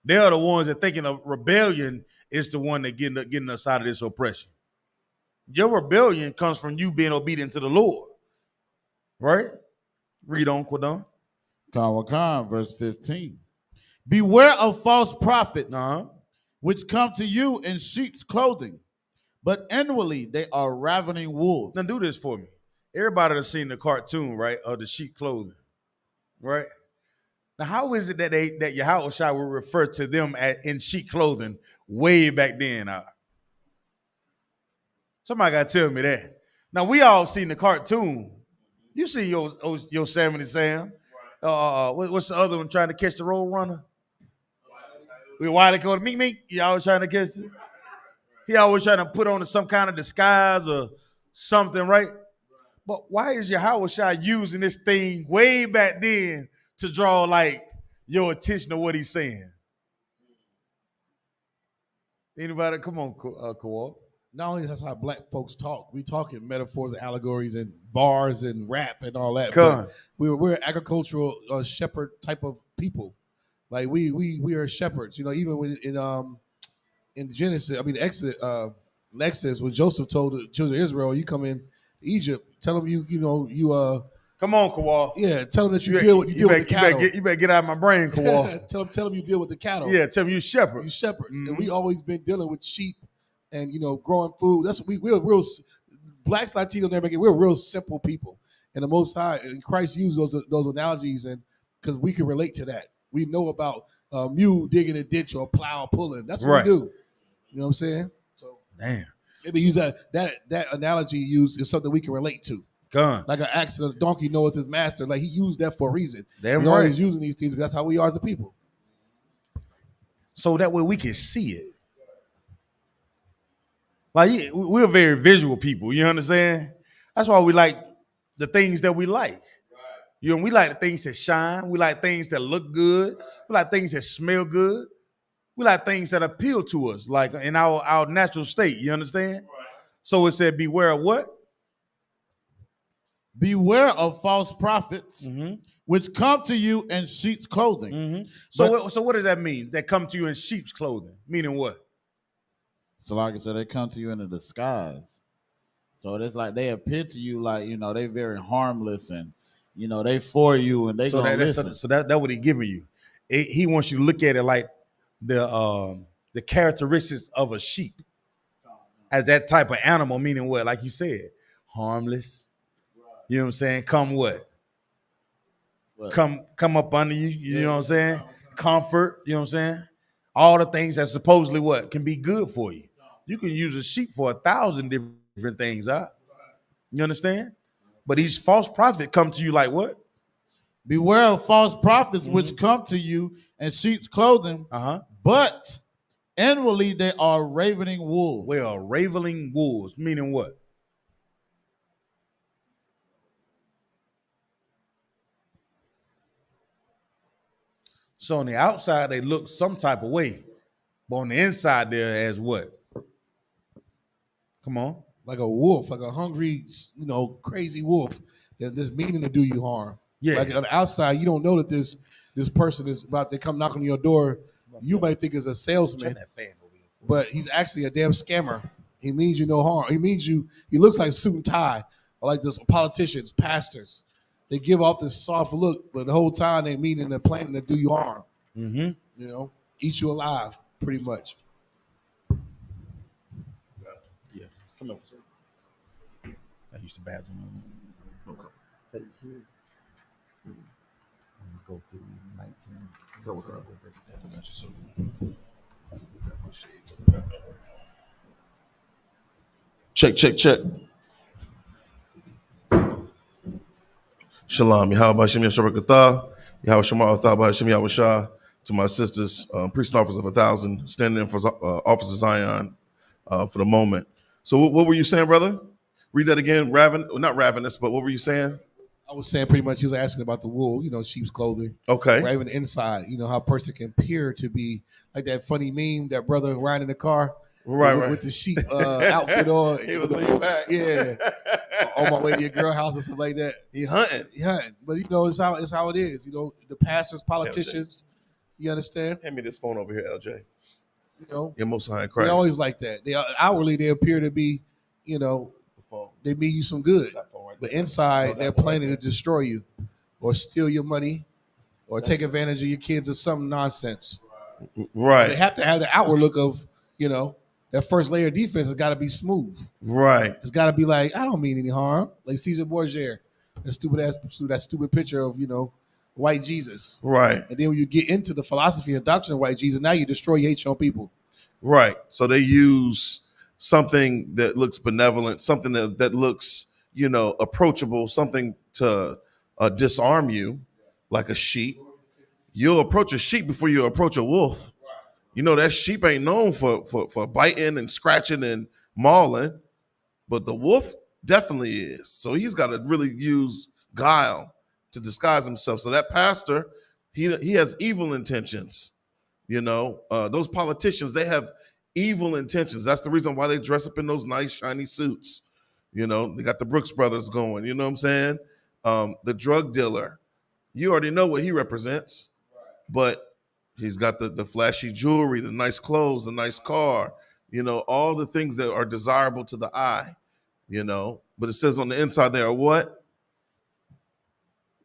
S3: They are the ones that thinking of rebellion is the one that getting us out of this oppression. Your rebellion comes from you being obedient to the Lord. Right? Read on, Quadon.
S6: Khan, verse 15. Beware of false prophets, which come to you in sheep's clothing, but inwardly they are ravening wolves.
S3: Now do this for me. Everybody has seen the cartoon, right, of the sheep clothing, right? Now, how is it that that Yahawashi will refer to them in sheep clothing way back then? Somebody got to tell me that. Now, we all seen the cartoon. You see Yosemite Sam. What's the other one trying to catch the road runner? We Wiley Code Meek. He always trying to catch it. He always trying to put on some kind of disguise or something, right? But why is Yahawashi using this thing way back then to draw like your attention to what he's saying? Anybody? Come on, Kowal.
S8: Not only that's how black folks talk, we talk in metaphors and allegories and bars and rap and all that. But we're agricultural shepherd type of people. Like we are shepherds. You know, even when in Genesis, I mean Exodus, when Joseph told the children of Israel, "You come in Egypt, tell them you
S3: come on, Kowal.
S8: Yeah, tell them that you deal with the cattle.
S3: You better get out of my brain, Kowal.
S8: tell them you deal with the cattle.
S3: Yeah, tell them you shepherds.
S8: You shepherds, and we always been dealing with sheep and growing food. That's we're real blacks, Latinos, and everybody. We're real simple people, and the Most High and Christ used those analogies, and because we can relate to that. We know about mule digging a ditch or plow pulling. That's what we do. You know what I'm saying? So
S3: damn.
S8: Maybe use that analogy is something we can relate to. Like an accident, a donkey knows his master. Like he used that for a reason.
S3: Damn
S8: We're always using these things because that's how we are as a people.
S3: So that way we can see it. Like we're very visual people. You understand? That's why we like the things that we like. You know, we like the things that shine. We like things that look good. We like things that smell good. We like things that appeal to us, like in our natural state. You understand? Right. So it said, beware of what?
S6: Beware of false prophets, which come to you in sheep's clothing.
S3: So what does that mean? That come to you in sheep's clothing? Meaning what?
S6: So like I said, they come to you in a disguise. So it's like they appear to you like, they very harmless and, they for you and they gonna listen.
S3: So that's what he's giving you. He wants you to look at it like the characteristics of a sheep as that type of animal, meaning what? Like you said, harmless. You know what I'm saying? Come what? Come up under you. You know what I'm saying? Comfort. You know what I'm saying? All the things that supposedly what can be good for you. You can use a sheep for 1,000 different things. You understand? But these false prophets come to you like what?
S6: Beware of false prophets which come to you in sheep's clothing, but inwardly they are ravening wolves.
S3: Well, ravening wolves, meaning what? So on the outside, they look some type of way. But on the inside, they're as what? Come on.
S8: Like a wolf, like a hungry, crazy wolf that's meaning to do you harm.
S3: Yeah.
S8: Like on the outside, you don't know that this person is about to come knock on your door. You might think it's a salesman, but he's actually a damn scammer. He means you no harm. He looks like suit and tie, or like those politicians, pastors. They give off this soft look, but the whole time they meaning they're planning to do you harm. Eat you alive, pretty much.
S3: Yeah. Come on. I used to bathroom. Okay. Take here. Go through 19. Go. Check.
S7: Shalom. Yahweh Shem Yasharakatah. Yahweh Shemar Athah Shem Yahweh. To my sisters, priest and officers of 1,000, standing in for Officer Zion for the moment. So what were you saying, brother? Read that again. Not ravenous, but what were you saying?
S8: I was saying pretty much he was asking about the wool, sheep's clothing.
S7: Okay.
S8: Right, even inside, how a person can appear to be like that funny meme, that brother riding in the car.
S7: Right.
S8: With the sheep outfit on.
S7: He was leaning back.
S8: Yeah. On my way to your girl house or something like that.
S7: He hunting.
S8: But it's how it is. The pastors, politicians, You understand?
S7: Hand me this phone over here, LJ.
S8: You know,
S7: Your Most High in
S8: they
S7: Christ.
S8: always like that. They outwardly they appear to be, you know, they mean you some good, but inside they're planning to destroy you, or steal your money, or take advantage of your kids or some nonsense.
S7: Right.
S8: They have to have the outward look of, you know, that first layer of defense has got to be smooth.
S7: Right.
S8: It's got to be like, I don't mean any harm. Like Caesar Borgia, that stupid picture of, you know, white Jesus.
S7: Right.
S8: And then when you get into the philosophy and doctrine of white Jesus, now you destroy, you hate your own people.
S7: Right. So they use something that looks benevolent, something that looks, you know, approachable, something to disarm you, like a sheep. You'll approach a sheep before you approach a wolf. You know, that sheep ain't known for biting and scratching and mauling, but the wolf definitely is. So he's got to really use guile to disguise himself. So that pastor, he has evil intentions. You know, those politicians, they have evil intentions. That's the reason why they dress up in those nice shiny suits. You know, they got the Brooks brothers going. You know what I'm saying? The drug dealer, you already know what he represents, but he's got the flashy jewelry, the nice clothes, the nice car, you know, all the things that are desirable to the eye, you know. But it says on the inside they are what?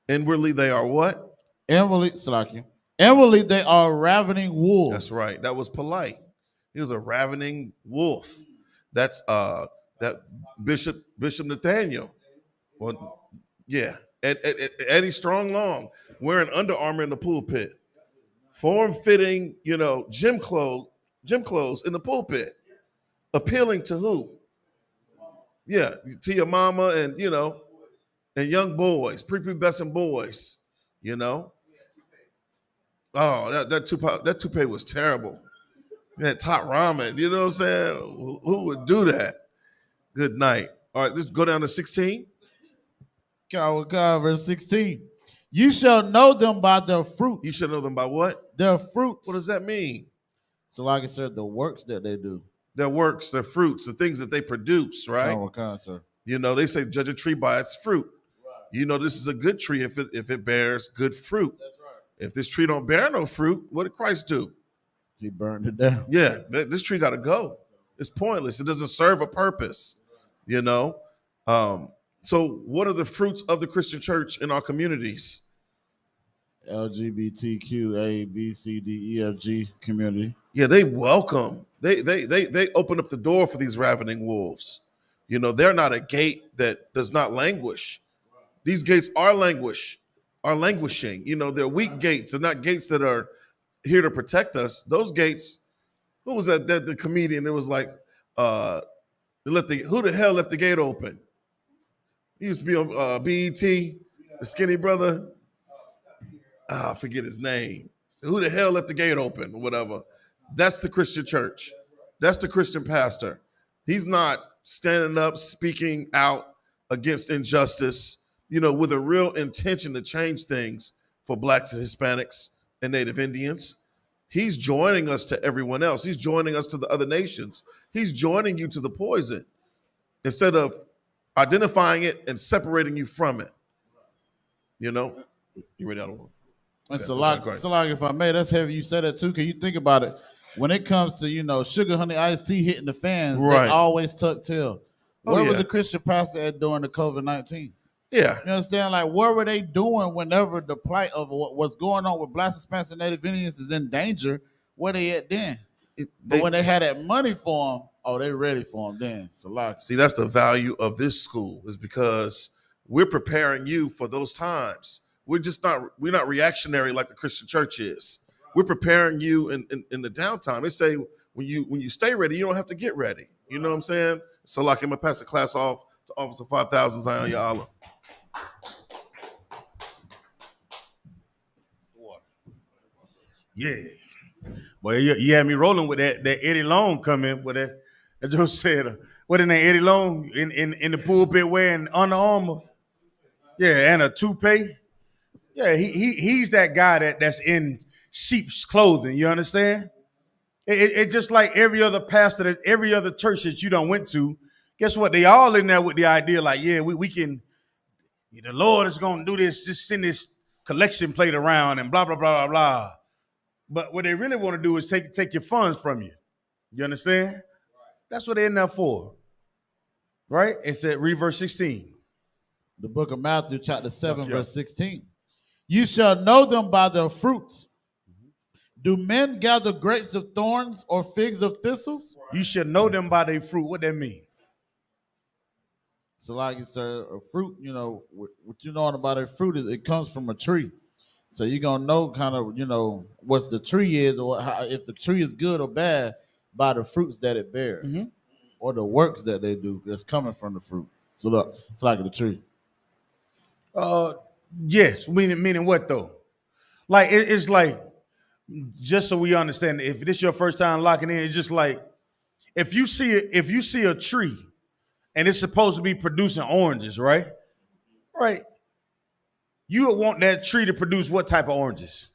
S7: Inwardly they are what?
S6: Inwardly, Salaki. Inwardly they are ravening wolves.
S7: That's right. That was polite. He was a ravening wolf. That's that Bishop Nathaniel. Well, yeah. Eddie Strong Long wearing Under Armour in the pulpit. Form-fitting, you know, gym clothes in the pulpit. Appealing to who? Yeah, to your mama and, you know, and young boys, prepubescent boys, you know. Oh, that toupee was terrible. That top ramen, you know what I'm saying? Who would do that? Good night. All right, let's go down to 16.
S6: Verse 16. You shall know them by their fruits.
S7: You shall know them by what?
S6: Their fruits.
S7: What does that mean?
S6: So like I said, the works that they do.
S7: Their works, their fruits, the things that they produce, right?
S6: Sir.
S7: You know, they say judge a tree by its fruit. Right. You know, this is a good tree if it bears good fruit. That's right. If this tree don't bear no fruit, what did Christ do?
S6: He burned it down.
S7: Yeah, this tree got to go. It's pointless. It doesn't serve a purpose, you know? So what are the fruits of the Christian church in our communities?
S6: LGBTQ, A, B, C, D, E, F, G community.
S7: Yeah, they welcome. They open up the door for these ravening wolves. You know, they're not a gate that does not languish. These gates are languishing. You know, they're weak gates. They're not gates that are here to protect us. Those gates, who was that the comedian? It was like, who the hell left the gate open? He used to be on BET, the skinny brother. I forget his name. Who the hell left the gate open or whatever? That's the Christian church. That's the Christian pastor. He's not standing up, speaking out against injustice, you know, with a real intention to change things for Blacks and Hispanics and Native Indians. He's joining us to everyone else. He's joining us to the other nations. He's joining you to the poison instead of identifying it and separating you from it. You know? You ready out of one?
S6: It's a lot, if I may, that's heavy you said that too. Can you think about it? When it comes to, you know, sugar, honey, iced tea hitting the fans,
S7: right.
S6: They always tuck tail. Where was the Christian pastor at during the COVID-19?
S7: Yeah.
S6: You understand? Like, what were they doing whenever the plight of what's going on with Blacks, Hispanics, and Native Indians is in danger? Where they at then? But when they had that money for them, oh, they ready for them then.
S7: See, that's the value of this school, is because we're preparing you for those times. We're not reactionary like the Christian church is. We're preparing you in the downtime. They say when you stay ready, you don't have to get ready. You know what I'm saying? So like I'm gonna pass the class off to Officer 5000 Zion YAHANNA.
S3: Yeah. Well, you had me rolling with that Eddie Long coming with that. I just said, what is name? Eddie Long in the pulpit wearing Under Armour. Yeah, and a toupee. Yeah, he's that guy that's in sheep's clothing. You understand? It just like every other pastor, every other church that you done went to. Guess what? They all in there with the idea like, yeah, we can. The Lord is gonna do this. Just send this collection plate around and blah blah blah blah blah. But what they really want to do is take your funds from you. You understand? That's what they're in there for. Right? It said, read verse 16.
S6: The book of Matthew, chapter 7, verse 16. You shall know them by their fruits. Do men gather grapes of thorns or figs of thistles?
S3: You should know them by their fruit. What that mean?
S6: So like you said, a fruit, you know, what you know about a fruit is it comes from a tree. So you're going to know kind of, you know, what the tree is or if the tree is good or bad by the fruits that it bears or the works that they do that's coming from the fruit. So look, it's like the tree.
S3: Yes. Meaning what though? Like, it's like, just so we understand, if this is your first time locking in, it's just like, if you see a tree and it's supposed to be producing oranges, right? Right. You would want that tree to produce what type of oranges?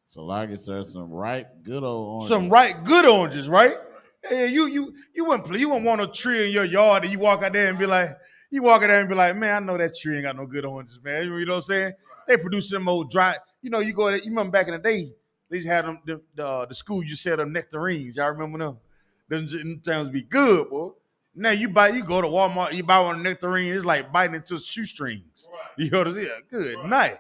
S6: So like it says, some ripe, good old oranges.
S3: Some ripe, good oranges, right? Yeah, you wouldn't want a tree in your yard and you walk out there and be like, man, I know that tree ain't got no good oranges, man. You know what I'm saying? They produce them old dry. You know, you remember back in the day, they just had them the school you said them nectarines. Y'all remember them? Them things be good, boy. Now you go to Walmart, you buy one of the nectarines, it's like biting into shoestrings. Right. You know what I'm saying? Good night.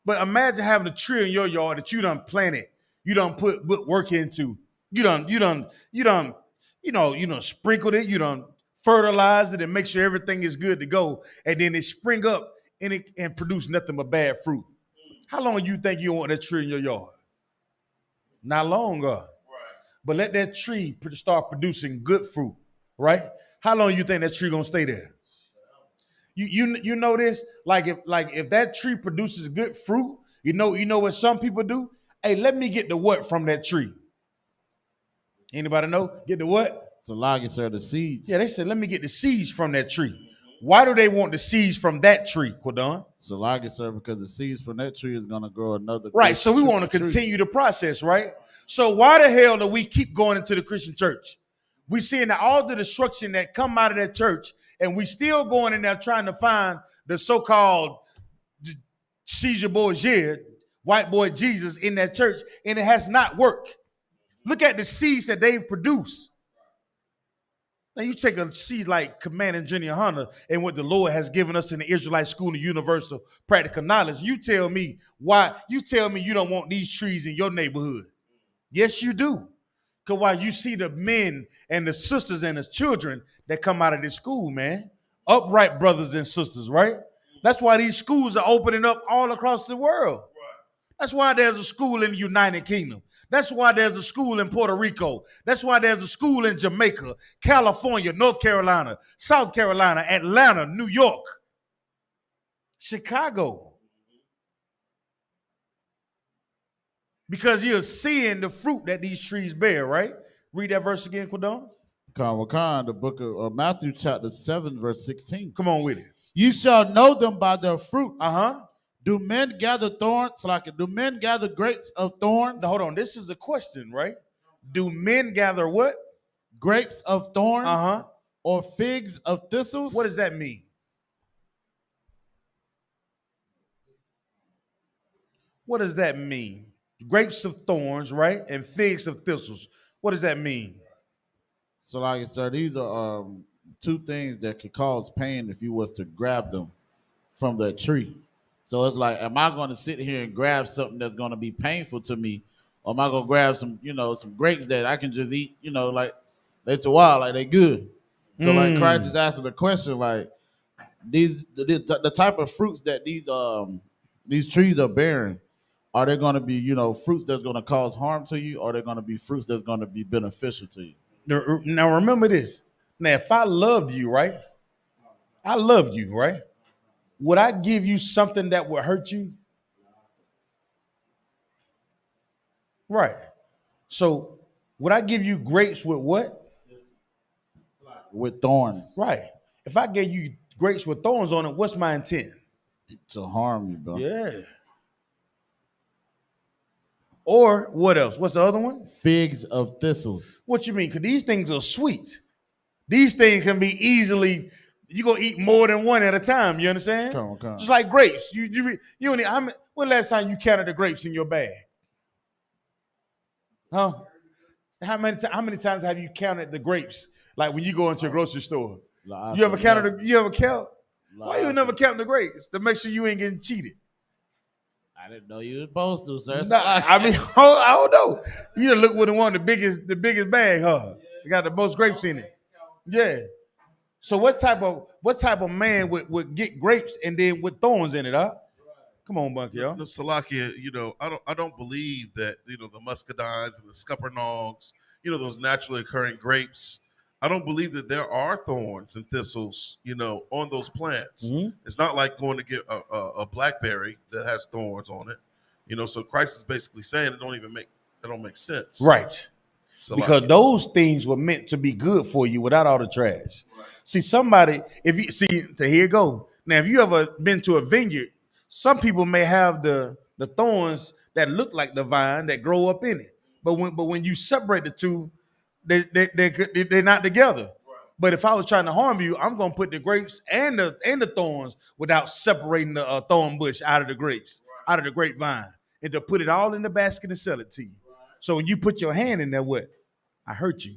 S3: But imagine having a tree in your yard that you done planted, you done put work into, you done sprinkled it, you done fertilized it and make sure everything is good to go, and then it spring up and produce nothing but bad fruit. How long you think you want that tree in your yard? Not long, right? But let that tree start producing good fruit, right? How long you think that tree gonna stay there? You know this? Like if that tree produces good fruit, you know what some people do? Hey, let me get the what from that tree. Anybody know? Get the what?
S6: So like it said, the seeds.
S3: Yeah, they said, let me get the seeds from that tree. Why do they want the seeds from that tree, Quadon?
S6: So like it said, because the seeds from that tree is gonna grow another.
S3: Right. So we want to continue the process, right? So why the hell do we keep going into the Christian church? We seeing all the destruction that come out of that church, and we still going in there trying to find the so-called Caesar Borgia, white boy Jesus in that church, and it has not worked. Look at the seeds that they've produced. Now you take a seed like Command and Junior Hunter and what the Lord has given us in the Israelite School of Universal Practical Knowledge. You tell me you don't want these trees in your neighborhood. Yes, you do. Because while you see the men and the sisters and the children that come out of this school, man, upright brothers and sisters, right? That's why these schools are opening up all across the world. That's why there's a school in the United Kingdom. That's why there's a school in Puerto Rico. That's why there's a school in Jamaica, California, North Carolina, South Carolina, Atlanta, New York, Chicago. Because you're seeing the fruit that these trees bear, right? Read that verse again, Quadon.
S6: The book of Matthew, chapter 7, verse 16.
S3: Come on with it.
S6: You shall know them by their fruits.
S3: Uh-huh.
S6: Do men gather thorns? Do men gather grapes of thorns?
S3: Now, hold on. This is a question, right? Do men gather what?
S6: Grapes of thorns?
S3: Uh-huh.
S6: Or figs of thistles?
S3: What does that mean? What does that mean? Grapes of thorns, right? And figs of thistles. What does that mean?
S6: So like I said, these are two things that could cause pain if you was to grab them from that tree. So it's like, am I going to sit here and grab something that's going to be painful to me? Or am I going to grab some grapes that I can just eat, like it's a while, like they good. So like Christ is asking the question, like the type of fruits that these trees are bearing, are they going to be, fruits that's going to cause harm to you, or are they going to be fruits that's going to be beneficial to you?
S3: Now remember this. Now, if I loved you, right? I loved you, right? Would I give you something that would hurt you? Right. So would I give you grapes with what?
S6: With thorns.
S3: Right. If I gave you grapes with thorns on it, what's my intent?
S6: To harm you, bro.
S3: Yeah. Or what else? What's the other one?
S6: Figs of thistles.
S3: What you mean? Because these things are sweet. These things can be easily, you're going to eat more than one at a time. You understand?
S6: Come on.
S3: Just like grapes. You only, when last time you counted the grapes in your bag? Huh? How many times have you counted the grapes? Like when you go into a grocery store, you ever counted? You ever count? Why you never counting the grapes to make sure you ain't getting cheated?
S6: I didn't know you were supposed to, sir.
S3: Nah, I mean, I don't know. You done look with the one the biggest bag, huh? It got the most grapes in it. Yeah. So what type of man would get grapes and then with thorns in it, huh? Come on, Bunky, y'all.
S7: No, Salakia, I don't believe that, the muscadines and the scuppernogs, those naturally occurring grapes. I don't believe that there are thorns and thistles, on those plants.
S3: Mm-hmm.
S7: It's not like going to get a blackberry that has thorns on it. So Christ is basically saying it don't make sense.
S3: Right.
S7: Salakia.
S3: Because those things were meant to be good for you without all the trash. Right. See, here you go. Now, if you ever been to a vineyard, some people may have the thorns that look like the vine that grow up in it. But when you separate the two, they're not together. Right. But if I was trying to harm you, I'm gonna put the grapes and the thorns without separating the thorn bush out of the grapes, out of the grapevine, and to put it all in the basket and sell it to you. So when you put your hand in there, what? I hurt you.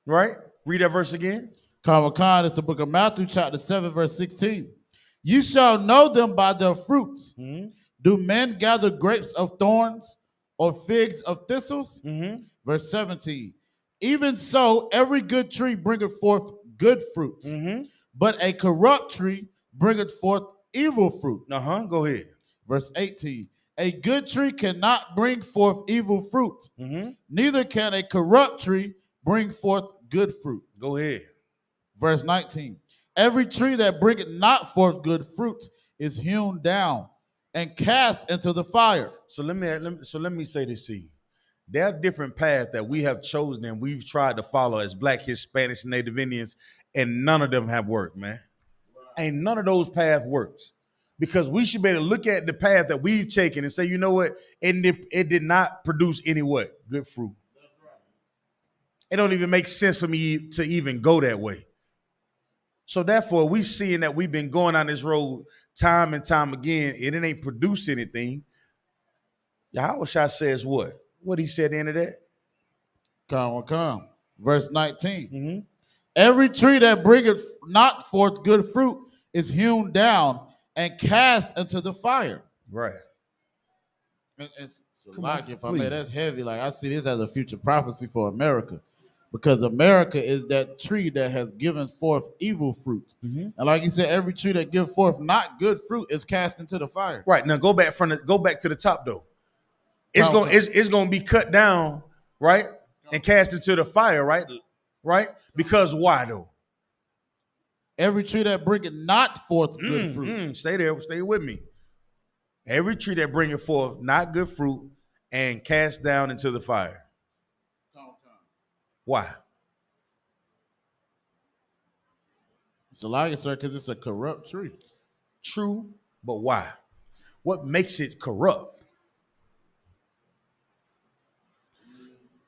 S3: Right? Read that verse again.
S6: Khan is the book of Matthew, chapter 7, verse 16. You shall know them by their fruits. Mm-hmm. Do men gather grapes of thorns or figs of thistles? Mm-hmm. Verse 17. Even so, every good tree bringeth forth good fruit, mm-hmm. but a corrupt tree bringeth forth evil fruit.
S3: Go ahead.
S6: Verse 18. A good tree cannot bring forth evil fruit, mm-hmm. neither can a corrupt tree bring forth good fruit.
S3: Go ahead.
S6: Verse 19. Every tree that bringeth not forth good fruit is hewn down and cast into the fire.
S3: So let me say this to you. There are different paths that we have chosen and we've tried to follow as Black, Hispanics, Native Indians, and none of them have worked, man. Right. Ain't none of those paths works. Because we should be able to look at the path that we've taken and say, you know what? It did not produce any what? Good fruit. That's right. It don't even make sense for me to even go that way. So therefore, we seeing that we've been going on this road time and time again, and it ain't produced anything. YAHANNA says what? What he said at the end of that?
S6: Come. Verse 19. Mm-hmm. Every tree that bringeth not forth good fruit is hewn down and cast into the fire.
S3: Right.
S6: So like, if I may, that's heavy. Like, I see this as a future prophecy for America, because America is that tree that has given forth evil fruit. Mm-hmm. And like you said, every tree that gives forth not good fruit is cast into the fire.
S3: Right. Now go back to the top though. It's going to be cut down, right? And cast into the fire, right? Right? Because why though?
S6: Every tree that bringeth not forth good fruit.
S3: Stay there. Stay with me. Every tree that bringeth forth not good fruit and cast down into the fire. Why?
S6: It's a lie, sir, because it's a corrupt tree.
S3: True, but why? What makes it corrupt?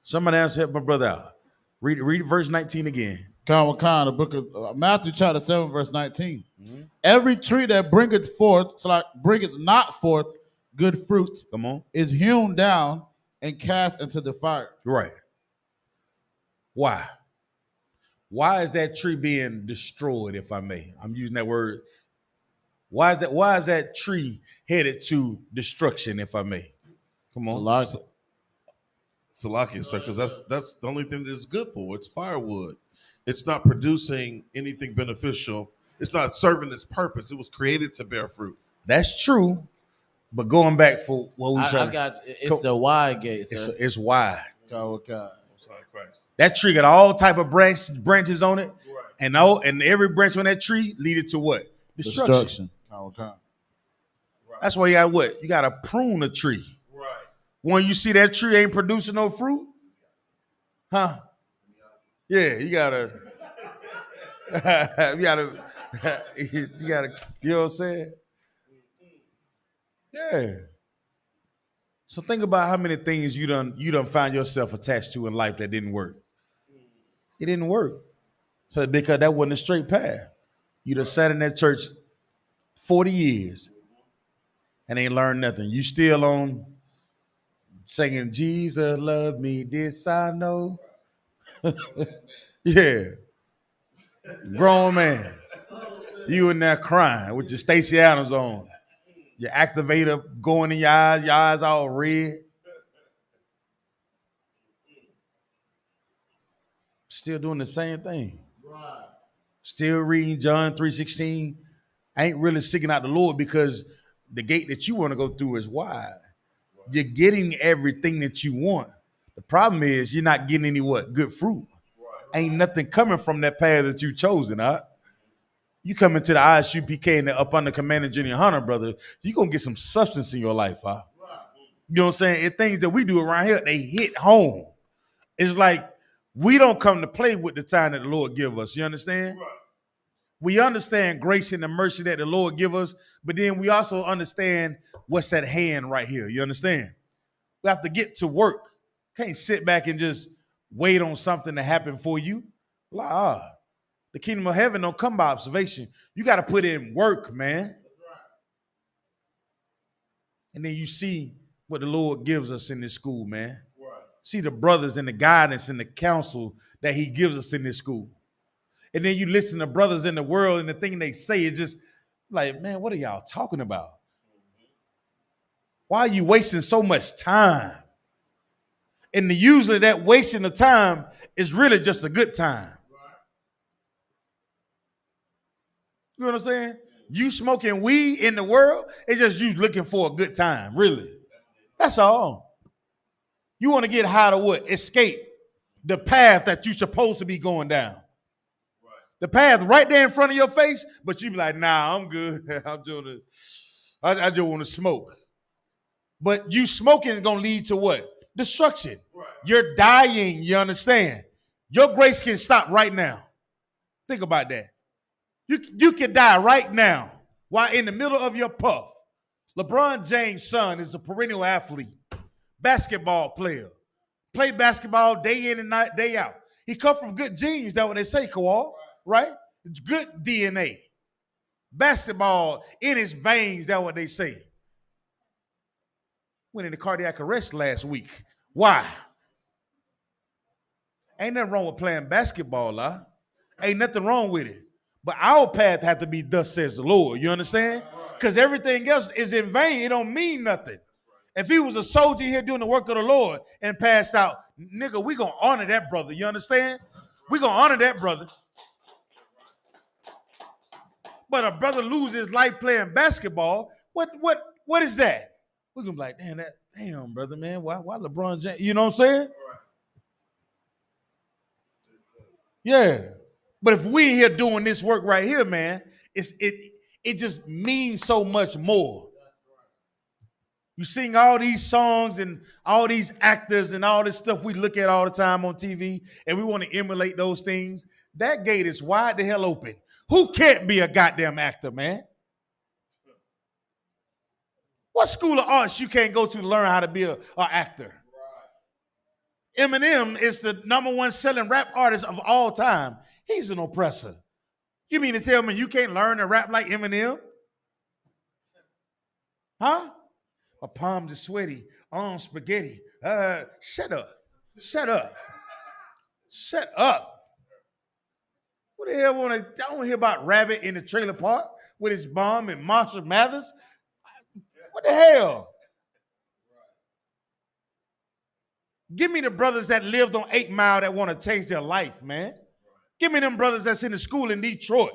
S3: Somebody else help my brother out. Read verse 19 again.
S6: The book of Matthew, chapter 7, verse 19. Mm-hmm. Every tree that bringeth not forth good fruit,
S3: come on,
S6: is hewn down and cast into the fire.
S3: Right. Why? Why is that tree being destroyed, if I may? I'm using that word. Why is that tree headed to destruction, if I may? Come on.
S7: Salakia, sir, because that's the only thing that it's good for. It's firewood. It's not producing anything beneficial. It's not serving its purpose. It was created to bear fruit.
S3: That's true. But going back for what we trying
S6: I got you. It's a wide gate, sir.
S3: It's wide.
S6: God.
S3: That tree got all type of branches on it. Right. And every branch on that tree leaded to what? Destruction.
S6: Right.
S3: That's why you got what? You got to prune a tree.
S7: Right.
S3: When you see that tree ain't producing no fruit, huh? Yeah, you gotta, you know what I'm saying? Yeah. So think about how many things you done find yourself attached to in life that didn't work. It didn't work. So because that wasn't a straight path. You done sat in that church 40 years and ain't learned nothing. You still on Singing, Jesus loved me, this I know. Yeah. Grown man. You in there crying with your Stacey Adams on. Your activator going in your eyes all red. Still doing the same thing.
S6: Right.
S3: Still reading John 3:16. Ain't really seeking out the Lord because the gate that you want to go through is wide. You're getting everything that you want. The problem is you're not getting any what? Good fruit. Ain't nothing coming from that path that you've chosen, huh? You come into the I.S.U.P.K and the up under Commander Junior Hunter, brother, you're going to get some substance in your life, huh? You know what I'm saying? It's things that we do around here, they hit home. It's like we don't come to play with the time that the Lord give us. You understand? Right. We understand grace and the mercy that the Lord give us, but then we also understand what's at hand right here. You understand? We have to get to work. Can't sit back and just wait on something to happen for you. The kingdom of heaven don't come by observation. You got to put in work, man. And then you see what the Lord gives us in this school, man. Right. See the brothers and the guidance and the counsel that he gives us in this school. And then you listen to brothers in the world and the thing they say is just like, man, what are y'all talking about? Why are you wasting so much time? And usually that wasting of time is really just a good time. You know what I'm saying? You smoking weed in the world, it's just you looking for a good time, really. That's all. You want to get high to what? Escape the path that you're supposed to be going down. The path right there in front of your face, but you be like, nah, I'm good. I just want to smoke. But you smoking is going to lead to what? Destruction. Right. You're dying, you understand? Your grace can stop right now. Think about that. You can die right now while in the middle of your puff. LeBron James' son is a perennial athlete, basketball player. Play basketball day in and night, day out. He come from good genes, that's what they say, Kowal, right? It's good DNA. Basketball in his veins, that's what they say. Went into cardiac arrest last week. Why? Ain't nothing wrong with playing basketball, huh? Ain't nothing wrong with it. But our path had to be thus says the Lord. You understand? Because everything else is in vain. It don't mean nothing. If he was a soldier here doing the work of the Lord and passed out, nigga, we going to honor that brother. You understand? We going to honor that brother. But a brother lose his life playing basketball, what is that? We're going to be like, damn, brother, man, why LeBron James? You know what I'm saying? Yeah. But if we here doing this work right here, man, it just means so much more. You sing all these songs and all these actors and all this stuff we look at all the time on TV, and we want to emulate those things. That gate is wide the hell open. Who can't be a goddamn actor, man? What school of arts you can't go to learn how to be an actor? Eminem is the #1 selling rap artist of all time. He's an oppressor. You mean to tell me you can't learn to rap like Eminem? Huh? My palms are sweaty, arms spaghetti. Shut up. Shut up. Shut up. Who the hell want to? I don't hear about Rabbit in the trailer park with his bomb and Marshall Mathers. What the hell? Give me the brothers that lived on 8 Mile that want to change their life, man. Give me them brothers that's in the school in Detroit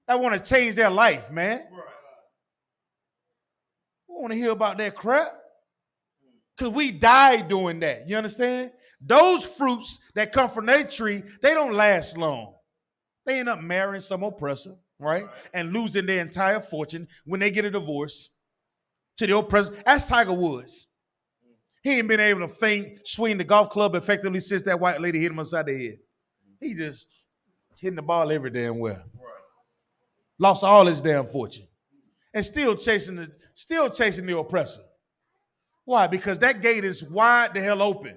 S3: that want to change their life, man. I want to hear about that crap. Because we died doing that. You understand? Those fruits that come from their tree, they don't last long. They end up marrying some oppressor, right? And losing their entire fortune when they get a divorce to the oppressor. That's Tiger Woods. He ain't been able to swing the golf club effectively since that white lady hit him upside the head. He just hitting the ball every damn well. Lost all his damn fortune. And still chasing the oppressor. Why? Because that gate is wide the hell open.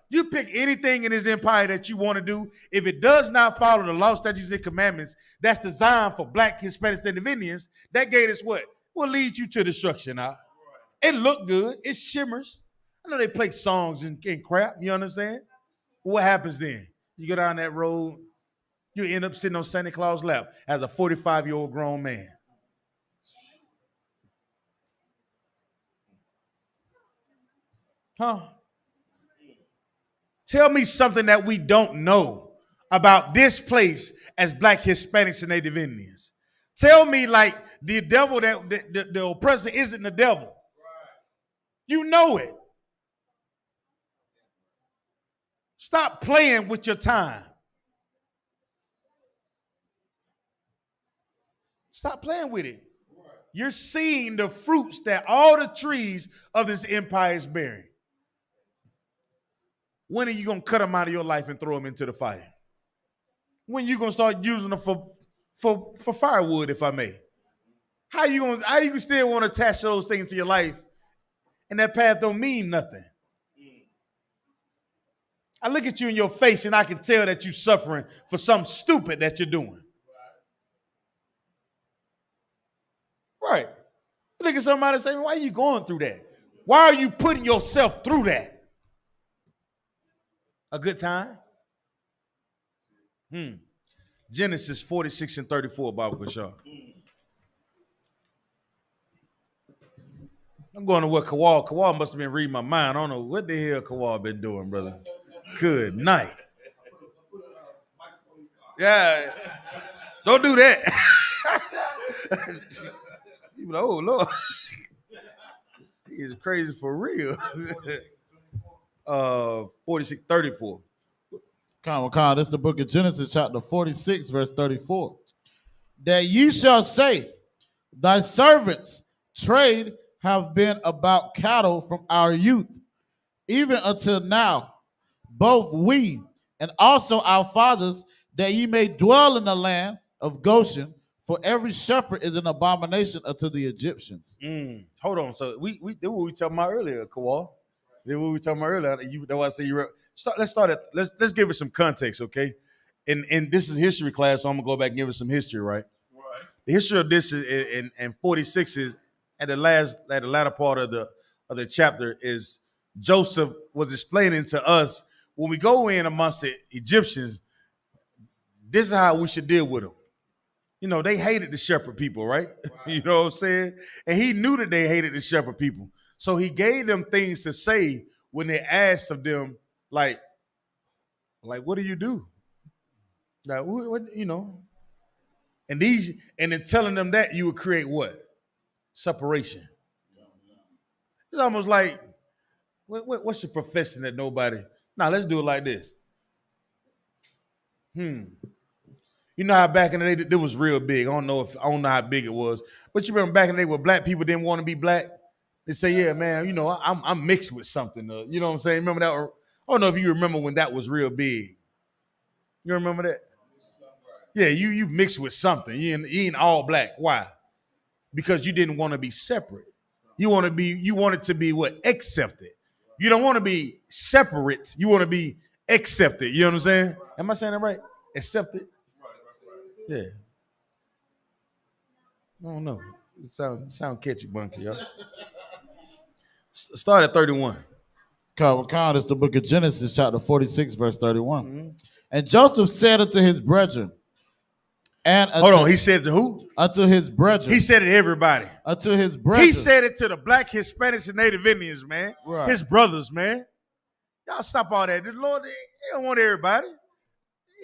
S3: You pick anything in this empire that you want to do. If it does not follow the law, statutes, and commandments that's designed for Black, Hispanics, and Indians, that gate is what? Will lead you to destruction. It look good. It shimmers. I know they play songs and crap. You understand? What happens then? You go down that road, you end up sitting on Santa Claus' lap as a 45-year-old grown man. Huh? Tell me something that we don't know about this place as Black Hispanics and Native Indians. Tell me like the devil, that the oppressor isn't the devil. You know it. Stop playing with your time. Stop playing with it. You're seeing the fruits that all the trees of this empire is bearing. When are you going to cut them out of your life and throw them into the fire? When are you going to start using them for firewood, if I may? How you still want to attach those things to your life and that path don't mean nothing? I look at you in your face and I can tell that you're suffering for something stupid that you're doing. Right. Look at somebody and say, why are you going through that? Why are you putting yourself through that? A good time? Genesis 46 and 34, Bible Bashar. I'm going to what Kawal must have been reading my mind. I don't know what the hell Kawal been doing, brother. Good night. Yeah. Don't do that. You know, oh, Lord. He is crazy for real. 46, 34.
S6: This is the book of Genesis, chapter 46, verse 34. That ye shall say, thy servants' trade have been about cattle from our youth, even until now, both we and also our fathers, that ye may dwell in the land of Goshen, for every shepherd is an abomination unto the Egyptians.
S3: Hold on. So we did what we talking about earlier, Kawal. Did what we talking about earlier. That's why I say let's give it some context, okay? And this is history class, so I'm gonna go back and give it some history, right? Right. The history of this is in 46 is at the latter part of the chapter is Joseph was explaining to us when we go in amongst the Egyptians, this is how we should deal with them. You know, they hated the shepherd people, right? You know what I'm saying? And he knew that they hated the shepherd people. So he gave them things to say when they asked of them, like what do you do? Like, what you know? And then telling them that you would create what? Separation. It's almost like, what's your profession that nobody? Now let's do it like this. You know how back in the day it was real big. I don't know how big it was, but you remember back in the day where black people didn't want to be black. They say, yeah, man, you know, I'm mixed with something. You know what I'm saying? Remember that? I don't know if you remember when that was real big. You remember that? Yeah, you mixed with something. You ain't all black. Why? Because you didn't want to be separate. You wanted to be what? Accepted. You don't want to be separate. You want to be accepted. You know what I'm saying? Am I saying that right? Accepted. Yeah. I don't know. It sound catchy, bunky, y'all. Start at 31.
S6: This is the book of Genesis, chapter 46, verse 31. And Joseph said unto his brethren,
S3: hold on, he said to who?
S6: Unto his brethren.
S3: He said it to everybody.
S6: Unto his brethren.
S3: He said it to the Black Hispanics and Native Indians, man. Right. His brothers, man. Y'all stop all that. The Lord, he don't want everybody.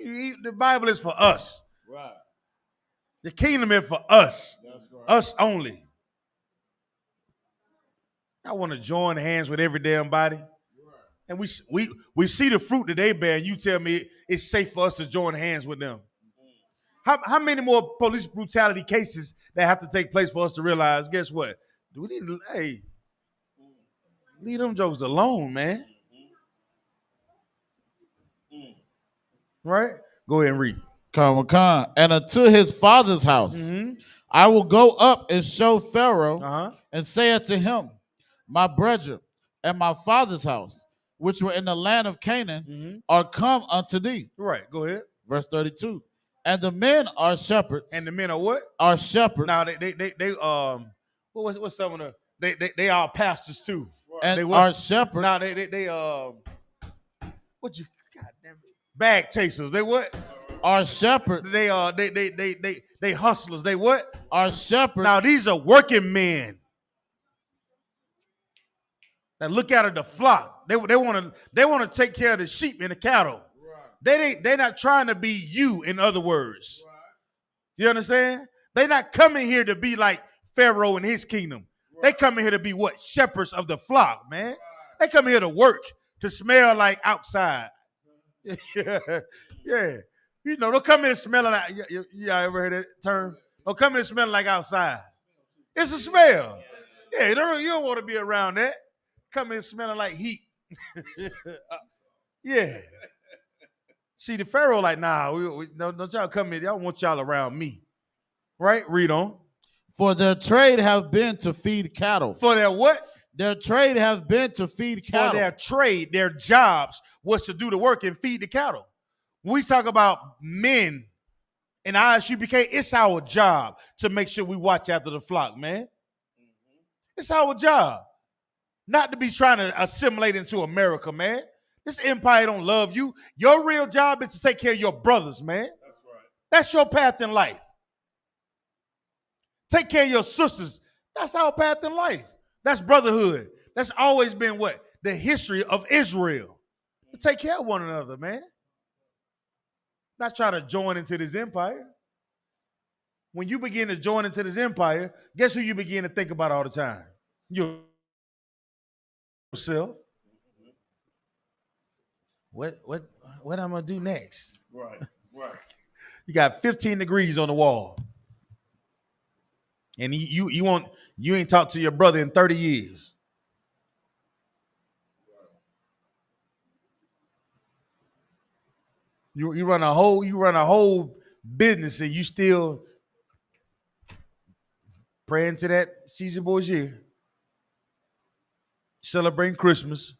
S3: The Bible is for us. Right. The kingdom is for us. That's right. Us only. I want to join hands with every damn body. Right. And we see the fruit that they bear, and you tell me it's safe for us to join hands with them. How many more police brutality cases that have to take place for us to realize, guess what? Do we need to, leave them jokes alone, man. Right? Go ahead and read.
S6: And unto his father's house, I will go up and show Pharaoh and say unto him, my brethren and my father's house, which were in the land of Canaan, are come unto thee.
S3: Right, go ahead.
S6: Verse 32. And the men are shepherds.
S3: And the men are what?
S6: Are shepherds.
S3: Now what's some of the they are pastors too.
S6: And
S3: They what?
S6: our shepherds.
S3: Nah, they what you goddamn bag chasers. They what?
S6: Our shepherds.
S3: They hustlers. They what?
S6: Our shepherds.
S3: Now these are working men that look out of the flock. They want to take care of the sheep and the cattle. Right. They're not trying to be you, in other words. Right. You understand? They're not coming here to be like Pharaoh and his kingdom. Right. They coming here to be what? Shepherds of the flock, man. Right. They come here to work, to smell like outside. Yeah. You know, don't come in smelling like, you ever heard that term? Don't come in smelling like outside. It's a smell. Yeah, you don't want to be around that. Come in smelling like heat. Yeah. See, the Pharaoh like, nah, don't y'all come in. Y'all want y'all around me. Right? Read on.
S6: For their trade have been to feed cattle.
S3: For their what?
S6: Their trade have been to feed cattle.
S3: For their trade, their jobs was to do the work and feed the cattle. When we talk about men in I.S.U.P.K, it's our job to make sure we watch after the flock, man. It's our job. Not to be trying to assimilate into America, man. This empire don't love you. Your real job is to take care of your brothers, man. That's right. That's your path in life. Take care of your sisters. That's our path in life. That's brotherhood. That's always been what? The history of Israel. To take care of one another, man. Not try to join into this empire. When you begin to join into this empire, guess who you begin to think about all the time? Yourself. What I'm gonna do next? Right. You got 15 degrees on the wall, and you ain't talked to your brother in 30 years. You run a whole business, and you still praying to that Caesar Borgia, celebrating Christmas,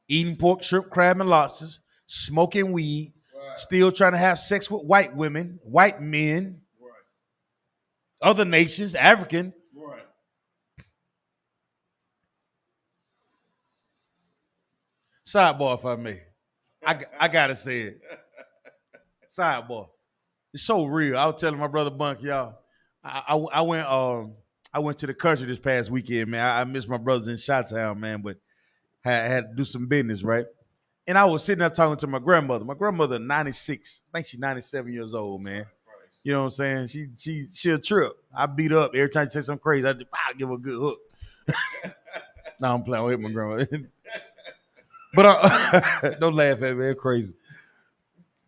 S3: eating pork, shrimp, crab, and lobsters, smoking weed, right. Still trying to have sex with white women, white men, right. Other nations, African. Right. Sidebar, if I may. I gotta say it. Sidebar. It's so real. I was telling my brother Bunk, y'all. I went to the country this past weekend, man. I missed my brothers in Chi-Town, man, but had to do some business, right? And I was sitting there talking to my grandmother. My grandmother, 96. I think she's 97 years old, man. You know what I'm saying? She a trip. I beat up every time she say something crazy. I just give her a good hook. No, I'm playing with my grandmother. But don't laugh at me, it's crazy.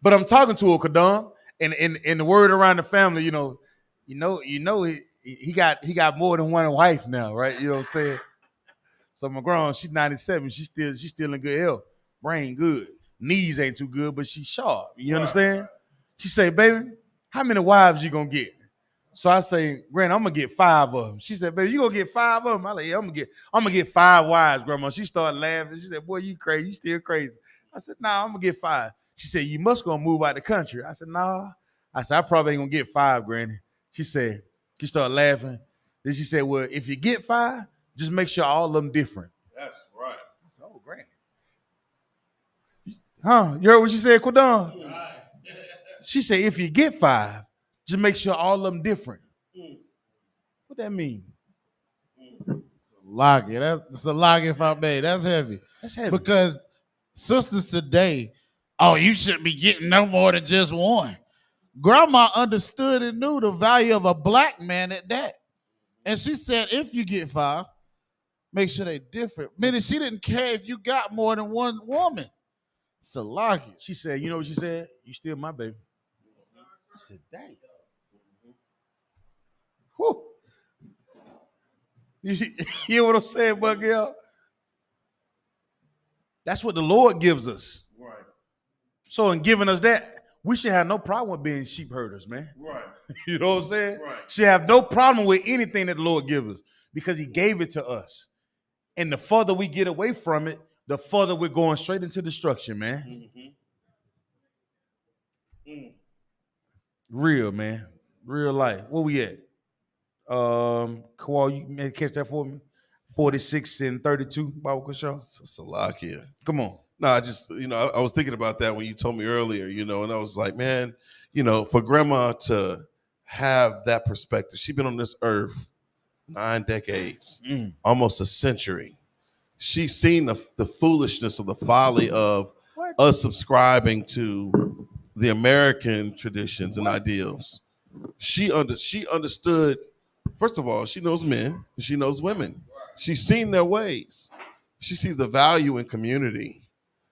S3: But I'm talking to her, Kadam, and the word around the family, he got more than one wife now, right? You know what I'm saying? So my grandma, she's 97. She's still in good health. Brain good. Knees ain't too good, but she's sharp. You understand? She say, baby, how many wives you gonna get? So I say, Grand, I'm gonna get 5 of them. She said, baby, you gonna get 5 of them? I like, yeah, I'm gonna get 5 wives, Grandma. She started laughing. She said, boy, you crazy. You still crazy. I said, nah, I'm gonna get 5. She said, you must gonna move out the country. I said, nah. I said, I probably ain't gonna get 5, Granny. She started laughing. Then she said, well, if you get 5, just make sure all of them different.
S7: That's right.
S3: I said, oh, Granny. Huh? You heard what she said, Quadon? Right. She said, if you get 5, just make sure all of them different. What that mean?
S6: Lock it. That's a lock if I may. That's heavy.
S3: That's heavy.
S6: Because sisters today, oh, you shouldn't be getting no more than just one. Grandma understood and knew the value of a black man at that. And she said, if you get 5, make sure they're different. Meaning she didn't care if you got more than one woman. It's a lock it.
S3: She said, you know what she said? You still my baby. I said, dang. Whew. You hear what I'm saying, Buggy? That's what the Lord gives us.
S7: Right.
S3: So in giving us that, we should have no problem with being sheep herders, man.
S7: Right.
S3: You know what I'm saying?
S7: Right.
S3: Should have no problem with anything that the Lord gives us because he gave it to us. And the further we get away from it, the further we're going straight into destruction, man. Real, man. Real life. Where we at? Kawal, you may catch that for me? 46 and 32, Baba Kushaw.
S7: Salakia.
S3: Come on.
S7: No, I just, I was thinking about that when you told me earlier, and I was like, man, for grandma to have that perspective, she's been on this earth 9 decades, almost a century. She's seen the foolishness of the folly of us subscribing to the American traditions and ideals. She understood, first of all, she knows men, she knows women. She's seen their ways. She sees the value in community.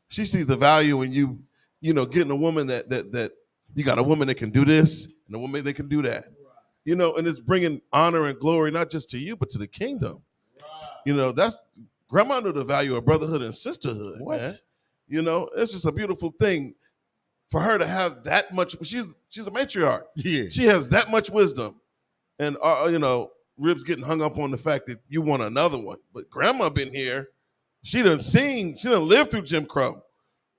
S7: She sees the value in you getting a woman that you got a woman that can do this and a woman that can do that. And it's bringing honor and glory not just to you, but to the kingdom. That's grandma knew the value of brotherhood and sisterhood, man. It's just a beautiful thing for her to have that much. She's a matriarch.
S3: Yeah.
S7: She has that much wisdom. And, Ribs getting hung up on the fact that you want another one. But grandma been here. She done lived through Jim Crow.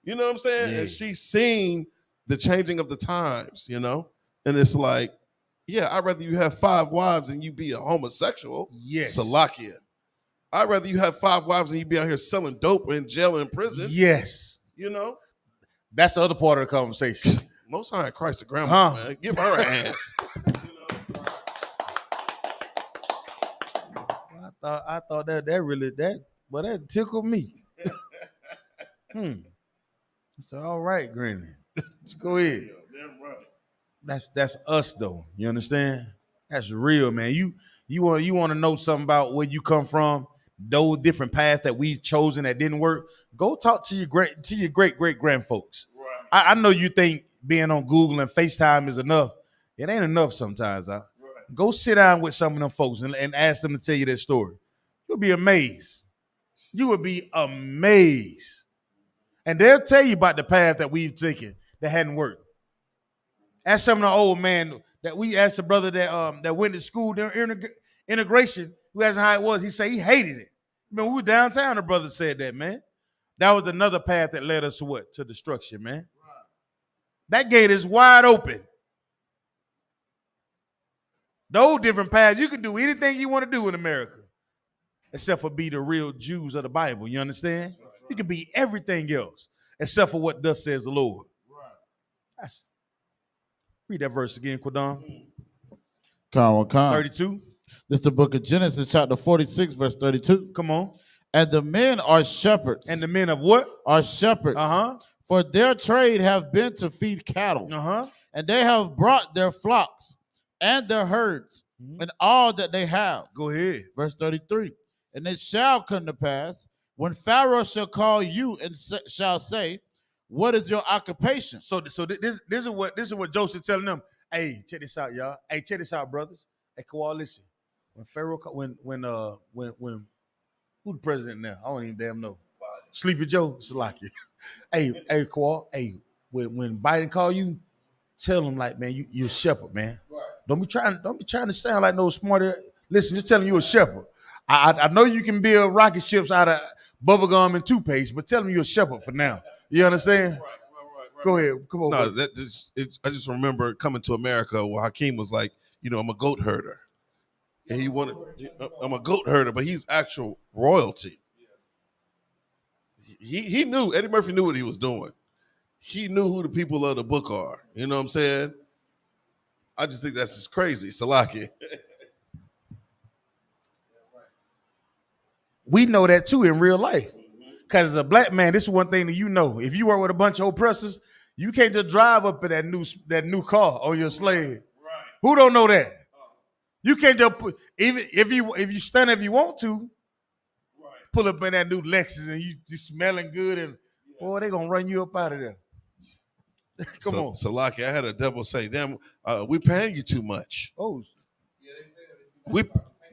S7: You know what I'm saying?
S3: Yeah.
S7: And she's seen the changing of the times, And it's like, yeah, I'd rather you have 5 wives than you be a homosexual.
S3: Yes.
S7: Salakia. I'd rather you have 5 wives than you be out here selling dope in jail and in prison.
S3: Yes. That's the other part of the conversation.
S7: Most High in Christ, the grandma, man. Give her a hand.
S3: I thought that tickled me. So all right, Granny. Go ahead.
S7: Damn right.
S3: That's us though. You understand? That's real, man. You want to know something about where you come from, those different paths that we've chosen that didn't work. Go talk to your great grand folks. Right. I know you think being on Google and FaceTime is enough. It ain't enough sometimes. Right. Go sit down with some of them folks and ask them to tell you their story. You'll be amazed. You will be amazed. And they'll tell you about the path that we've taken that hadn't worked. Ask some of the old man that we asked the brother that went to school during integration, who asked how it was. He said he hated it. When we were downtown, the brother said that, man. That was another path that led us to what? To destruction, man. Right. That gate is wide open. Those different paths, you can do anything you want to do in America, except for be the real Jews of the Bible. You understand? Right. You can be everything else, except for what thus says the Lord. Right. Read that verse again, Quadon.
S6: Come.
S3: 32.
S6: This is the book of Genesis, chapter 46, verse 32.
S3: Come on.
S6: And the men are shepherds.
S3: And the men of what?
S6: Are shepherds.
S3: Uh-huh.
S6: For their trade have been to feed cattle.
S3: Uh-huh.
S6: And they have brought their flocks and their herds and all that they have.
S3: Go ahead.
S6: Verse 33. And it shall come to pass when Pharaoh shall call you and shall say, what is your occupation?
S3: So this is what Joseph telling them. Hey, check this out, y'all. Hey, check this out, brothers. Hey, Kawhi, listen. When Pharaoh, when who the president now? I don't even damn know. Sleepy Joe, Salaki. hey, Kawhi. Hey, when Biden call you, tell him like, man, you're a shepherd, man. Right. Don't be trying to sound like no smarter. Listen, just tell him you're a shepherd. I know you can build rocket ships out of bubblegum and toothpaste, but tell him you're a shepherd for now. You understand? Right. Go ahead. Come on.
S7: No, I just remember coming to America where Hakeem was like, I'm a goat herder. And I'm a goat herder, but he's actual royalty. He knew, Eddie Murphy knew what he was doing. He knew who the people of the book are. You know what I'm saying? I just think that's just crazy. Salaki.
S3: We know that too in real life. Because as a black man, this is one thing that you know. If you work with a bunch of oppressors, you can't just drive up in that new car on your slave. Right. Who don't know that? You can't just put, even if you stunt if you want to, right, pull up in that new Lexus and you smelling good and boy, they gonna run you up out of there. Come on.
S7: So Lucky, I had a devil say, damn, we paying you too much.
S3: Oh.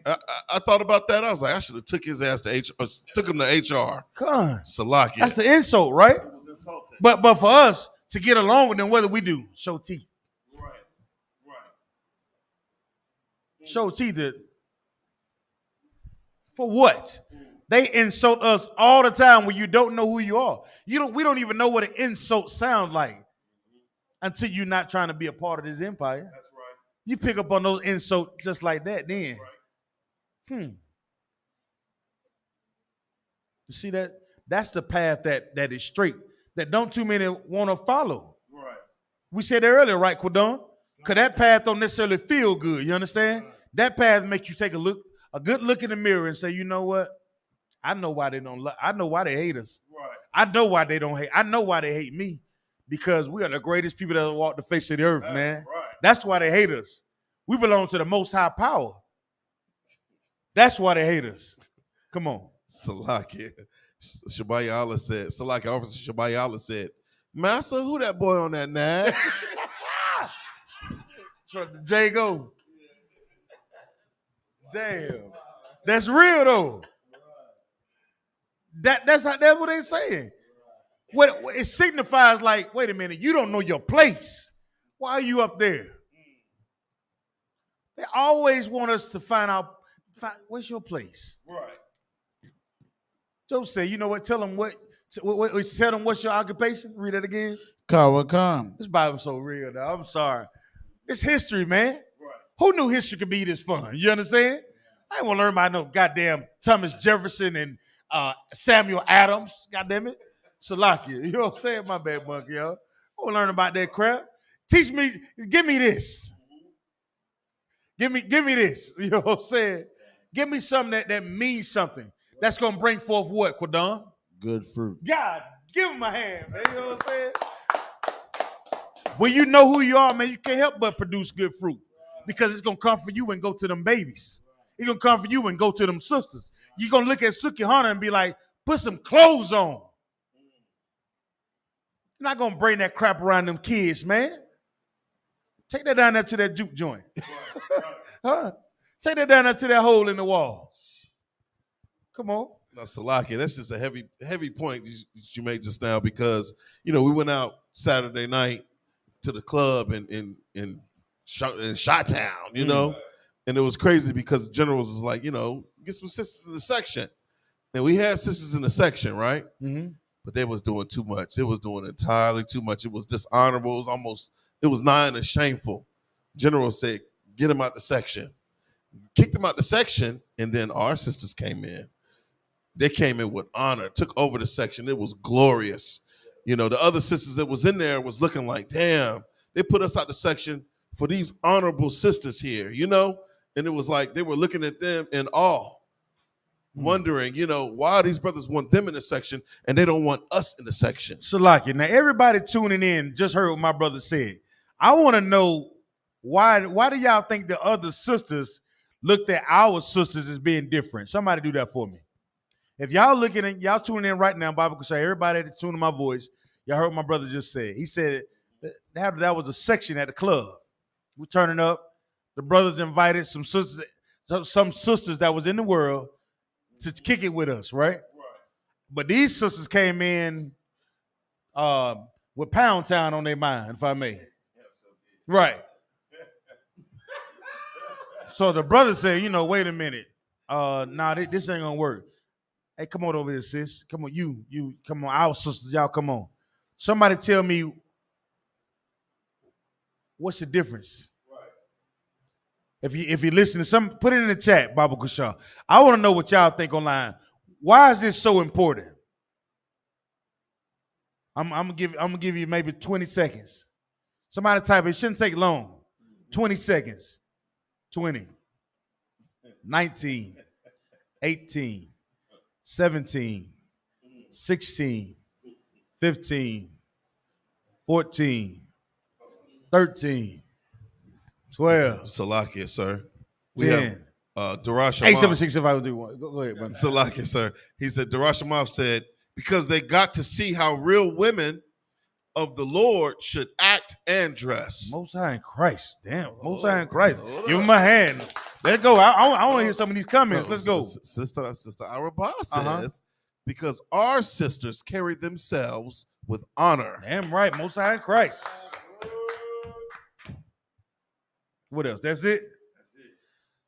S7: I thought about that. I was like, I should have took his ass to HR, took him to HR.
S3: Come on.
S7: Salaki.
S3: That's an insult, right? It was insulting. But for us to get along with them, what do? Show teeth. Right. Show teeth. For what? They insult us all the time when you don't know who you are. We don't even know what an insult sounds like until you're not trying to be a part of this empire. That's right. You pick up on those insults just like that then. Right. You see that? That's the path that is straight, that don't too many want to follow.
S7: Right.
S3: We said that earlier, right, Quadon? Because that path don't necessarily feel good. You understand? That path makes you take a good look in the mirror and say, you know what? I know why they don't. I know why they hate us.
S7: Right.
S3: I know why they don't hate. I know why they hate me, because we are the greatest people that walk the face of the earth, man.
S7: Right.
S3: That's why they hate us. We belong to the Most High Power. That's why they hate us. Come on.
S7: Salakia. Shabayala said, Salakia, Officer Shabayala said, Massa, who that boy on that nag?
S3: J go. Damn. That's real though. That's what they're saying. What it signifies, like, wait a minute, you don't know your place. Why are you up there? They always want us to find where's your place.
S7: Right.
S3: Joe say, you know what? Tell them tell them what's your occupation. Read that again.
S6: Kawakam.
S3: This Bible's so real, though. I'm sorry. It's history, man.
S7: Right.
S3: Who knew history could be this fun? You understand? I ain't want to learn about no goddamn Thomas Jefferson and Samuel Adams. Goddamn it. Salakia. You know what I'm saying? My bad, monkey, yo. I want to learn about that crap. Teach me, give me this. Give me this. You know what I'm saying? Give me something that means something. That's going to bring forth what, Quadon?
S6: Good fruit.
S3: God, give him a hand, man. You know what I'm saying? When you know who you are, man, you can't help but produce good fruit, because it's going to come for you and go to them babies. It's going to come for you and go to them sisters. You're going to look at YAHANNA and be like, put some clothes on. You're not going to bring that crap around them kids, man. Take that down there to that juke joint. Huh? Take that down there to that hole in the wall. Come on.
S7: Now, Salakia, that's just a heavy point you made just now, because, you know, we went out Saturday night to the club in Shot-Town, you know, and it was crazy because Generals was like, you know, get some sisters in the section. And we had sisters in the section, right?
S3: Mm-hmm.
S7: But they was doing too much. It was doing entirely too much. It was dishonorable. It was nigh and shameful. General said, get them out the section. Kicked them out the section, and then our sisters came in. They came in with honor, took over the section. It was glorious. You know, the other sisters that was in there was looking like, damn, they put us out the section for these honorable sisters here, you know? And it was like they were looking at them in awe, wondering, you know, why these brothers want them in the section and they don't want us in the section.
S3: Salakia. Now, everybody tuning in just heard what my brother said. I want to know, why do y'all think the other sisters looked at our sisters as being different? Somebody do that for me. If y'all y'all tuning in right now, Bible can say, everybody that's tuning my voice, y'all heard what my brother just said. He said that was a section at the club. We're turning up. The brothers invited some sisters that was in the world to kick it with us, right? But these sisters came in with Pound Town on their mind, if I may. Right. So the brother said, you know, wait a minute. This ain't gonna work. Hey, come on over here, sis. Come on, you come on, our sisters, y'all come on. Somebody tell me, what's the difference? Right. If you listen to put it in the chat, Baba Kusha. I want to know what y'all think online. Why is this so important? I'm gonna give you maybe 20 seconds. Somebody type it. It shouldn't take long. 20 seconds. 20. 19. 18. 17. 16. 15. 14. 13. 12.
S7: Salakia, sir.
S3: 10.
S7: Darash
S3: 876 if I would do one. Go ahead, brother.
S7: Salakia, sir. He said, Darash Amaf said, because they got to see how real women of the Lord should act and dress.
S3: Most High in Christ. Damn. Most High in Christ. Give him a hand. Let's go. I want to hear some of these comments. Let's go.
S7: Sister Arabah says, because our sisters carry themselves with honor.
S3: Damn right. Most High in Christ. What else? That's it?
S7: That's it.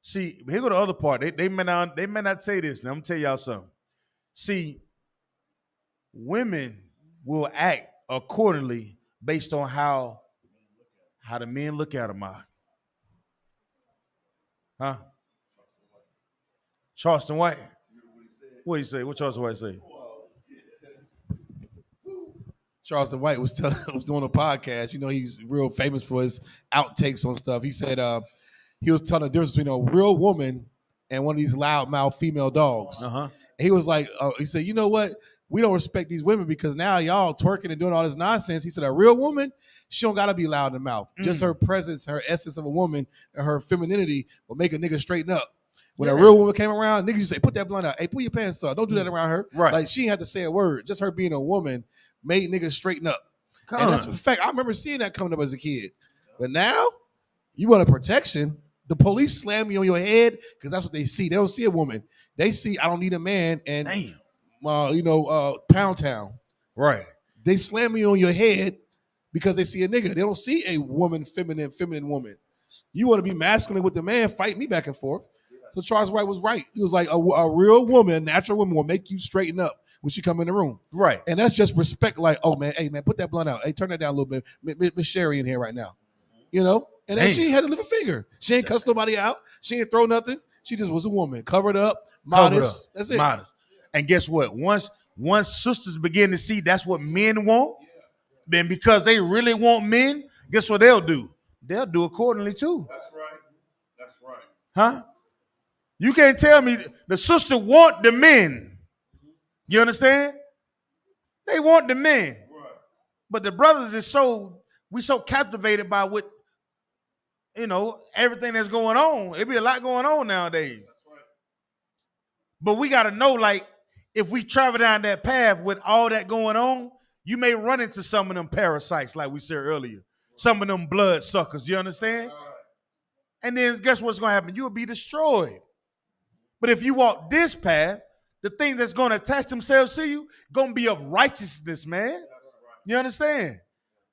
S3: See, here go the other part. They may not say this. Now I'm gonna tell y'all something. See, women will act accordingly based on how the men look at them. Huh? Charleston White. What he say? What Charleston White say?
S8: Charleston White was doing a podcast. You know, he's real famous for his outtakes on stuff. He said he was telling the difference between a real woman and one of these loudmouth female dogs. He was like, he said, you know what? We don't respect these women because now y'all twerking and doing all this nonsense. He said, a real woman, she don't gotta be loud in the mouth. Just her presence, her essence of a woman, and her femininity will make a nigga straighten up. When a real woman came around, niggas used to say, put that blunt out. Hey, pull your pants up. Don't do that around her.
S3: Right.
S8: Like, she ain't had to say a word. Just her being a woman made niggas straighten up. And that's a fact. I remember seeing that coming up as a kid. But now, you want a protection. The police slam you on your head because that's what they see. They don't see a woman. They see, I don't need a man, and Pound Town.
S3: Right.
S8: They slam you on your head because they see a nigga. They don't see a woman, feminine woman. You want to be masculine with the man, fight me back and forth. So Charles White was right. He was like, a real woman, a natural woman will make you straighten up when she come in the room. Right. And that's just respect. Like, oh, man, hey, man, put that blunt out. Hey, turn that down a little bit. Miss Sherry in here right now. You know? And then she had to lift a finger. She ain't cuss nobody out. She ain't throw nothing. She just was a woman. Covered up, modest. That's it.
S3: Modest. And guess what? Once sisters begin to see that's what men want, then because they really want men, guess what they'll do? They'll do accordingly too.
S7: That's right. That's right.
S3: Huh? You can't tell me the sister want the men. You understand? They want the men. Right. But the brothers is we so captivated by what, everything that's going on. It be a lot going on nowadays. That's right. But we got to know, like, if we travel down that path with all that going on, you may run into some of them parasites, like we said earlier. Right. Some of them blood suckers, you understand? Right. And then guess what's going to happen? You'll be destroyed. But if you walk this path, the things that's going to attach themselves to you going to be of righteousness, man. Right. You understand?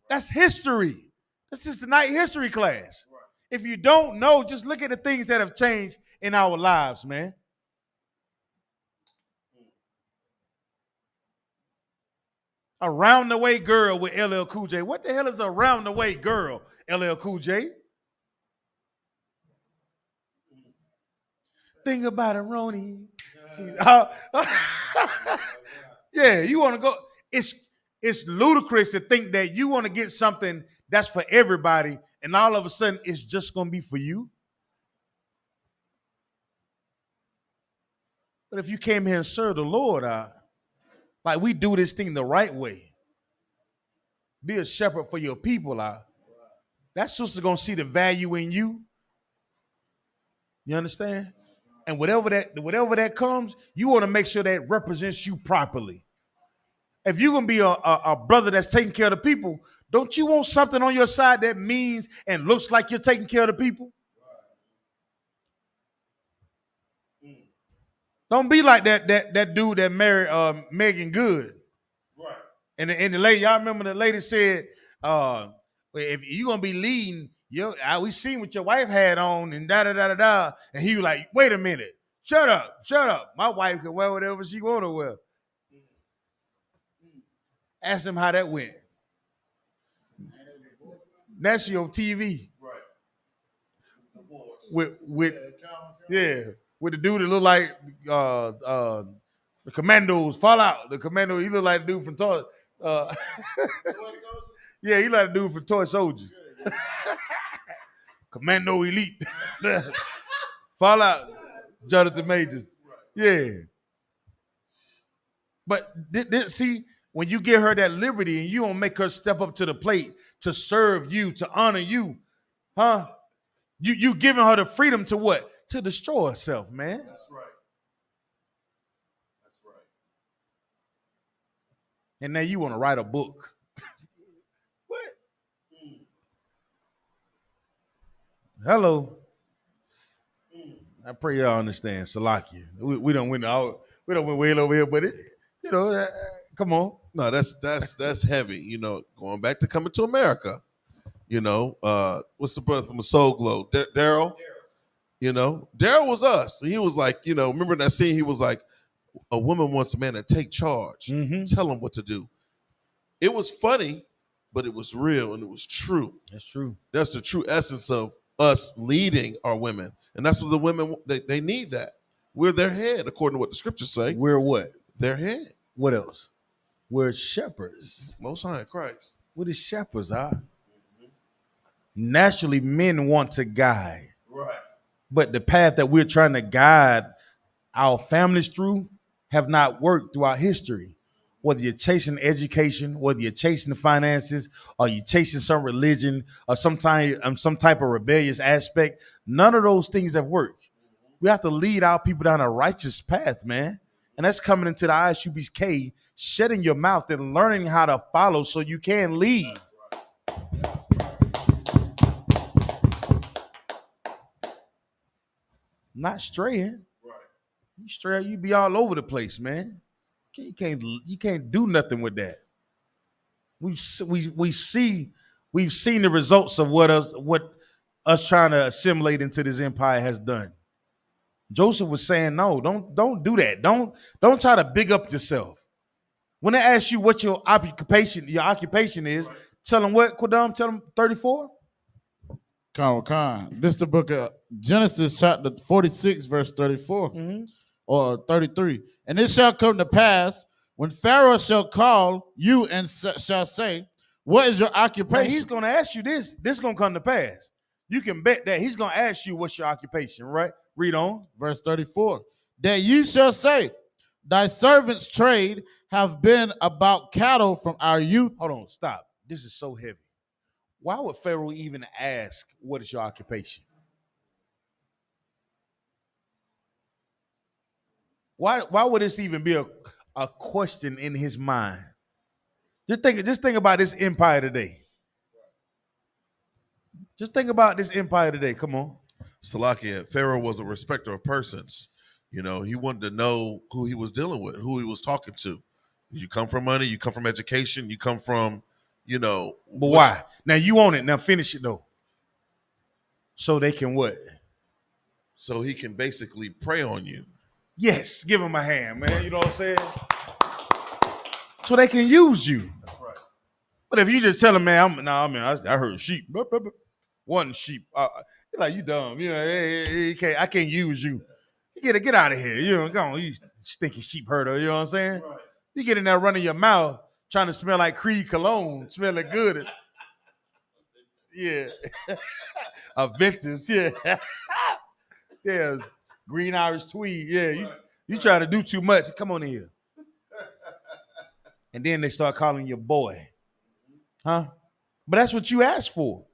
S3: That's history. This is the night history class. Right. If you don't know, just look at the things that have changed in our lives, man. A round-the-way girl with LL Cool J. What the hell is a round-the-way girl, LL Cool J? Think about it, Roni. Yeah, you want to go. It's ludicrous to think that you want to get something that's for everybody, and all of a sudden it's just going to be for you. But if you came here and served the Lord, like we do this thing the right way, be a shepherd for your people, that sister's going to see the value in you. You understand? And whatever that comes, you want to make sure that represents you properly. If you're going to be a brother that's taking care of the people, don't you want something on your side that means and looks like you're taking care of the people? Don't be like that dude that married Megan Good. Right. And the lady, y'all remember the lady said, if you're going to be leading, we seen what your wife had on and da-da-da-da-da. And he was like, wait a minute. Shut up. My wife can wear whatever she want to wear. Ask him how that went. Now she on TV. Right. With the dude that look like the Commandos, Fallout. The Commando, he look like the dude from Toy. Yeah, he like the dude from Toy Soldiers. Commando Elite. Fallout, Jonathan Majors. Yeah. But see, when you give her that liberty and you don't make her step up to the plate to serve you, to honor you, huh? You giving her the freedom to what? To destroy herself, man. That's right. That's right. And now you want to write a book. What? Hello. I pray y'all understand. Salakia. We don't win way over here, but come on.
S7: No, that's heavy. Going back to Coming to America. What's the brother from the Soul Glow? Daryl. Daryl was us. He was like, remember that scene? He was like, a woman wants a man to take charge, tell him what to do. It was funny, but it was real and it was true.
S3: That's true.
S7: That's the true essence of us leading our women. And that's what the women, they need that. We're their head, according to what the scriptures say.
S3: We're what?
S7: Their head.
S3: What else? We're shepherds.
S7: Most High in Christ.
S3: We're the shepherds, Naturally, men want to guide.
S7: Right.
S3: But the path that we're trying to guide our families through have not worked throughout history. Whether you're chasing education, whether you're chasing the finances, or you're chasing some religion, or some type of rebellious aspect, none of those things have worked. We have to lead our people down a righteous path, man. And that's coming into the I.S.U.P.K, shutting your mouth and learning how to follow so you can lead. Not straying.
S7: Right.
S3: You stray, you be all over the place, man. You can't do nothing with that. We've seen the results of what us trying to assimilate into this empire has done. Joseph was saying, no, don't do that. Don't try to big up yourself. When they ask you what your occupation is, tell them what, Quadam, tell them 34.
S6: Khan. This is the book of Genesis chapter 46, verse 34 or 33. And it shall come to pass when Pharaoh shall call you and shall say, what is your occupation?
S3: Now he's going to ask you this. This is going to come to pass. You can bet that he's going to ask you what's your occupation, right? Read on.
S6: Verse 34. That you shall say, thy servant's trade have been about cattle from our youth.
S3: Hold on, stop. This is so heavy. Why would Pharaoh even ask, what is your occupation? Why would this even be a question in his mind? Just think about this empire today. Just think about this empire today. Come on.
S7: Salakia, Pharaoh was a respecter of persons. You know, he wanted to know who he was dealing with, who he was talking to. You come from money, you come from education, you come from, you know.
S3: But why? Now you own it. Now finish it though. So they can what?
S7: So he can basically prey on you.
S3: Yes, give him a hand, man. You know what I'm saying? So they can use you.
S7: That's right.
S3: But if you just tell them, man, I heard sheep. One sheep. You're like, you dumb. You know, I can't use you. You get out of here. You know, go on, you stinky sheep herder. You know what I'm saying? Right. You get in there running your mouth, trying to smell like Creed cologne, smelling good. Yeah. Aventus, yeah. Yeah. Green Irish tweed. Yeah. You try to do too much. Come on in here. And then they start calling you boy. Huh? But that's what you asked for.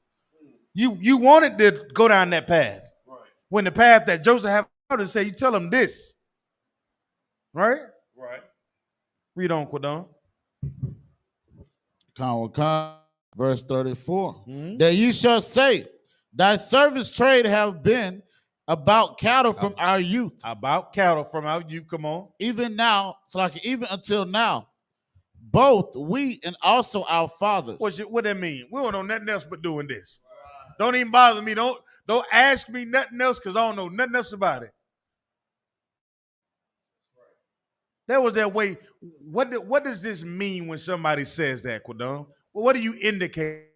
S3: You wanted to go down that path. Right. When the path that Joseph had to say, you tell him this. Right?
S7: Right.
S3: Read on, Quadon.
S6: Verse 34. That you shall say, thy service trade have been about cattle from our youth.
S3: About cattle from our youth, come on.
S6: Even now, so like even until now, both we and also our fathers.
S3: What that mean? We don't know nothing else but doing this. Don't even bother me. Don't ask me nothing else because I don't know nothing else about it. That was that way. What does this mean when somebody says that, Quadon? Well, what do you indicate?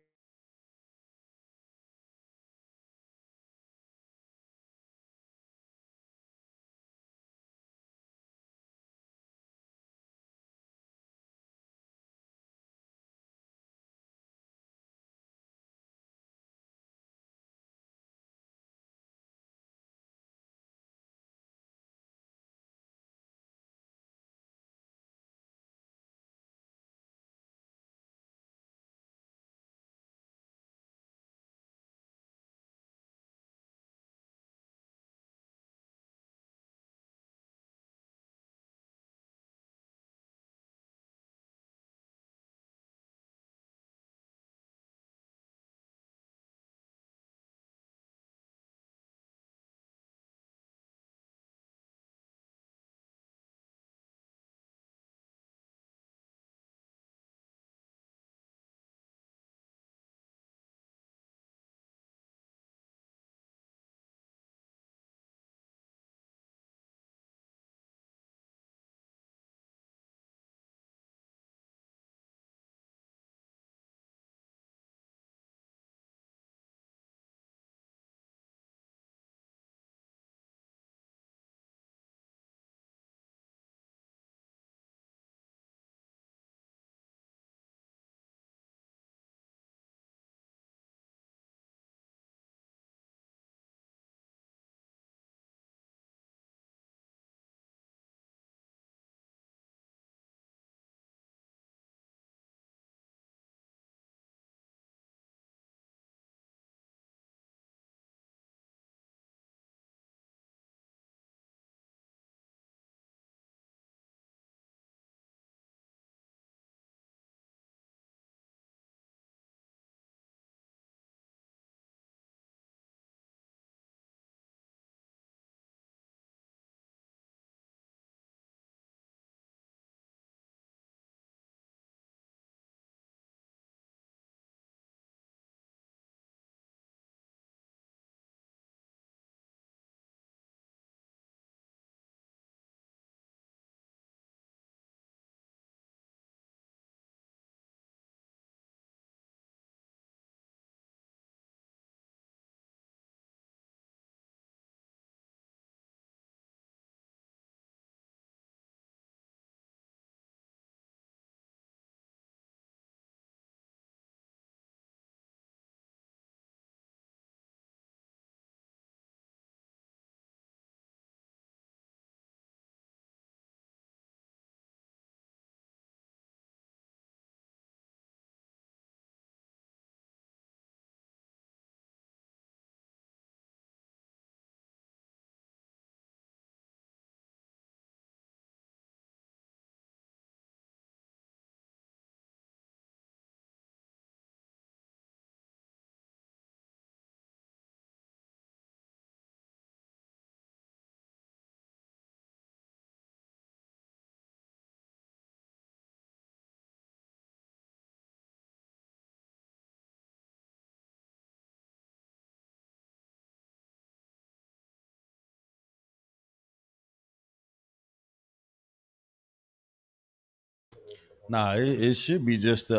S3: Nah, it should be just it's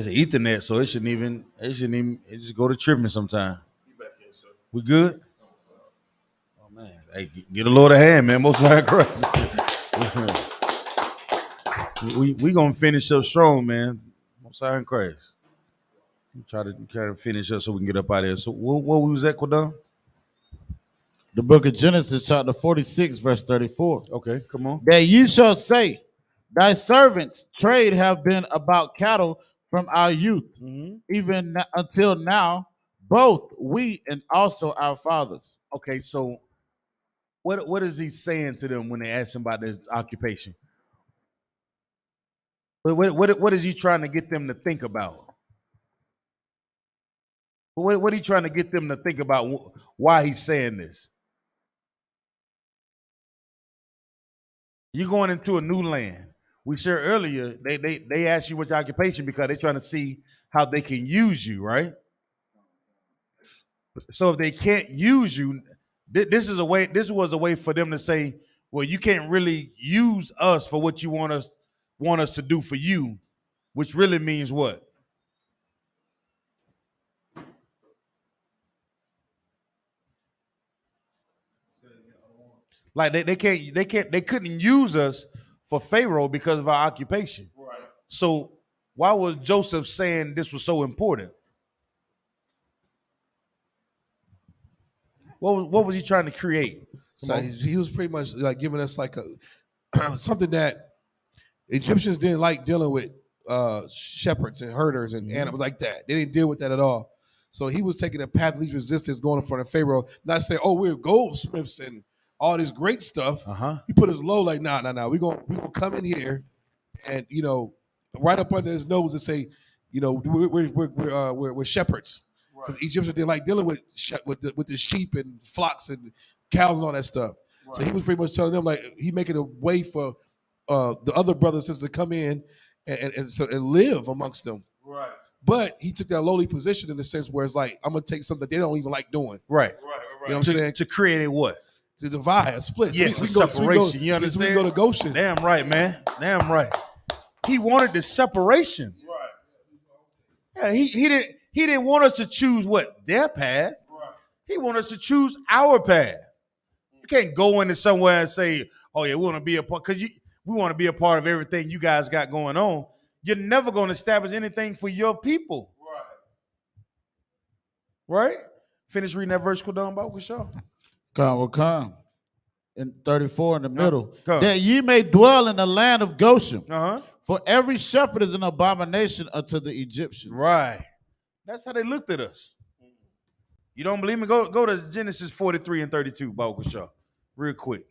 S3: an Ethernet, so it shouldn't even it just go to tripping sometime. We good? Oh man, hey, get a Lord a hand, man. Most High Christ. we gonna finish up strong, man. Most High Christ. Try to finish up so we can get up out of here. So what we was at, Quadon?
S6: The book of Genesis, chapter 46, verse 34.
S3: Okay, come on.
S6: That ye shall say, thy servants' trade have been about cattle from our youth, even until now, both we and also our fathers.
S3: Okay, so what is he saying to them when they ask him about this occupation? What is he trying to get them to think about? What are you trying to get them to think about? Why he's saying this? You're going into a new land. We shared earlier, they asked you what your occupation because they're trying to see how they can use you, right? So if they can't use you, this was a way for them to say, well, you can't really use us for what you want us to do for you, which really means what? Like they couldn't use us for Pharaoh because of our occupation. Right. So why was Joseph saying this was so important? What was he trying to create?
S8: So he was pretty much like giving us like a something that Egyptians didn't like dealing with shepherds and herders and animals like that. They didn't deal with that at all. So he was taking a path of least resistance going in front of Pharaoh, not saying, oh, we're goldsmiths and all this great stuff. He put us low like, nah. We're gonna come in here and, right up under his nose and say, we're shepherds. Because Egyptians didn't like dealing with the sheep and flocks and cows and all that stuff. Right. So he was pretty much telling them, like, he making a way for the other brothers and sisters to come in and live amongst them. Right. But he took that lowly position in the sense where it's like, I'm gonna take something that they don't even like doing.
S3: Right.
S8: You know what I'm saying?
S3: To create a what?
S8: To divide, a split.
S3: Yes, separation. You understand?
S8: So we go to Goshen.
S3: Damn right, man. Damn right. He wanted the separation. Right. Yeah, he didn't want us to choose what their path. Right. He wanted us to choose our path. You can't go into somewhere and say, "Oh yeah, we want to be a part," because we want to be a part of everything you guys got going on. You're never going to establish anything for your people. Right? Finish reading that verse, Quadon, about Kushaw.
S6: Come. In 34 in the middle. That ye may dwell in the land of Goshen. For every shepherd is an abomination unto the Egyptians.
S3: Right. That's how they looked at us. You don't believe me? Go to Genesis 43 and 32, about Kushaw, real quick.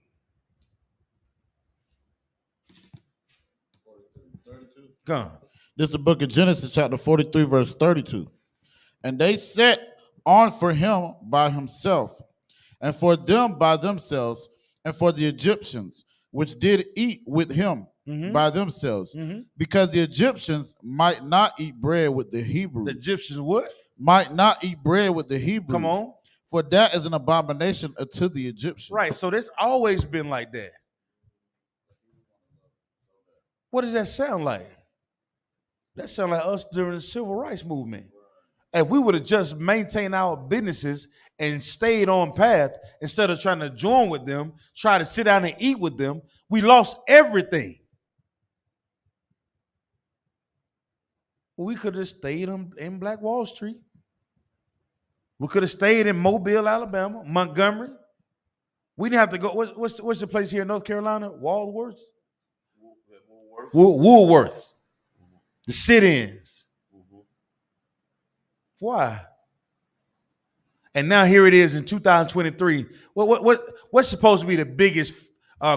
S6: 32. This is the book of Genesis, chapter 43, verse 32. And they set on for him by himself, and for them by themselves, and for the Egyptians, which did eat with him by themselves, because the Egyptians might not eat bread with the Hebrews.
S3: The Egyptians what?
S6: Might not eat bread with the Hebrews.
S3: Come on.
S6: For that is an abomination unto the Egyptians.
S3: Right, so this always been like that. What does that sound like? That sounds like us during the civil rights movement. If we would have just maintained our businesses and stayed on path instead of trying to join with them, try to sit down and eat with them, we lost everything. Well, we could have stayed in Black Wall Street. We could have stayed in Mobile, Alabama, Montgomery. We didn't have to go. What's the place here in North Carolina? Walworth? Woolworth. The sit-ins. Why? And now here it is in 2023. What's supposed to be the biggest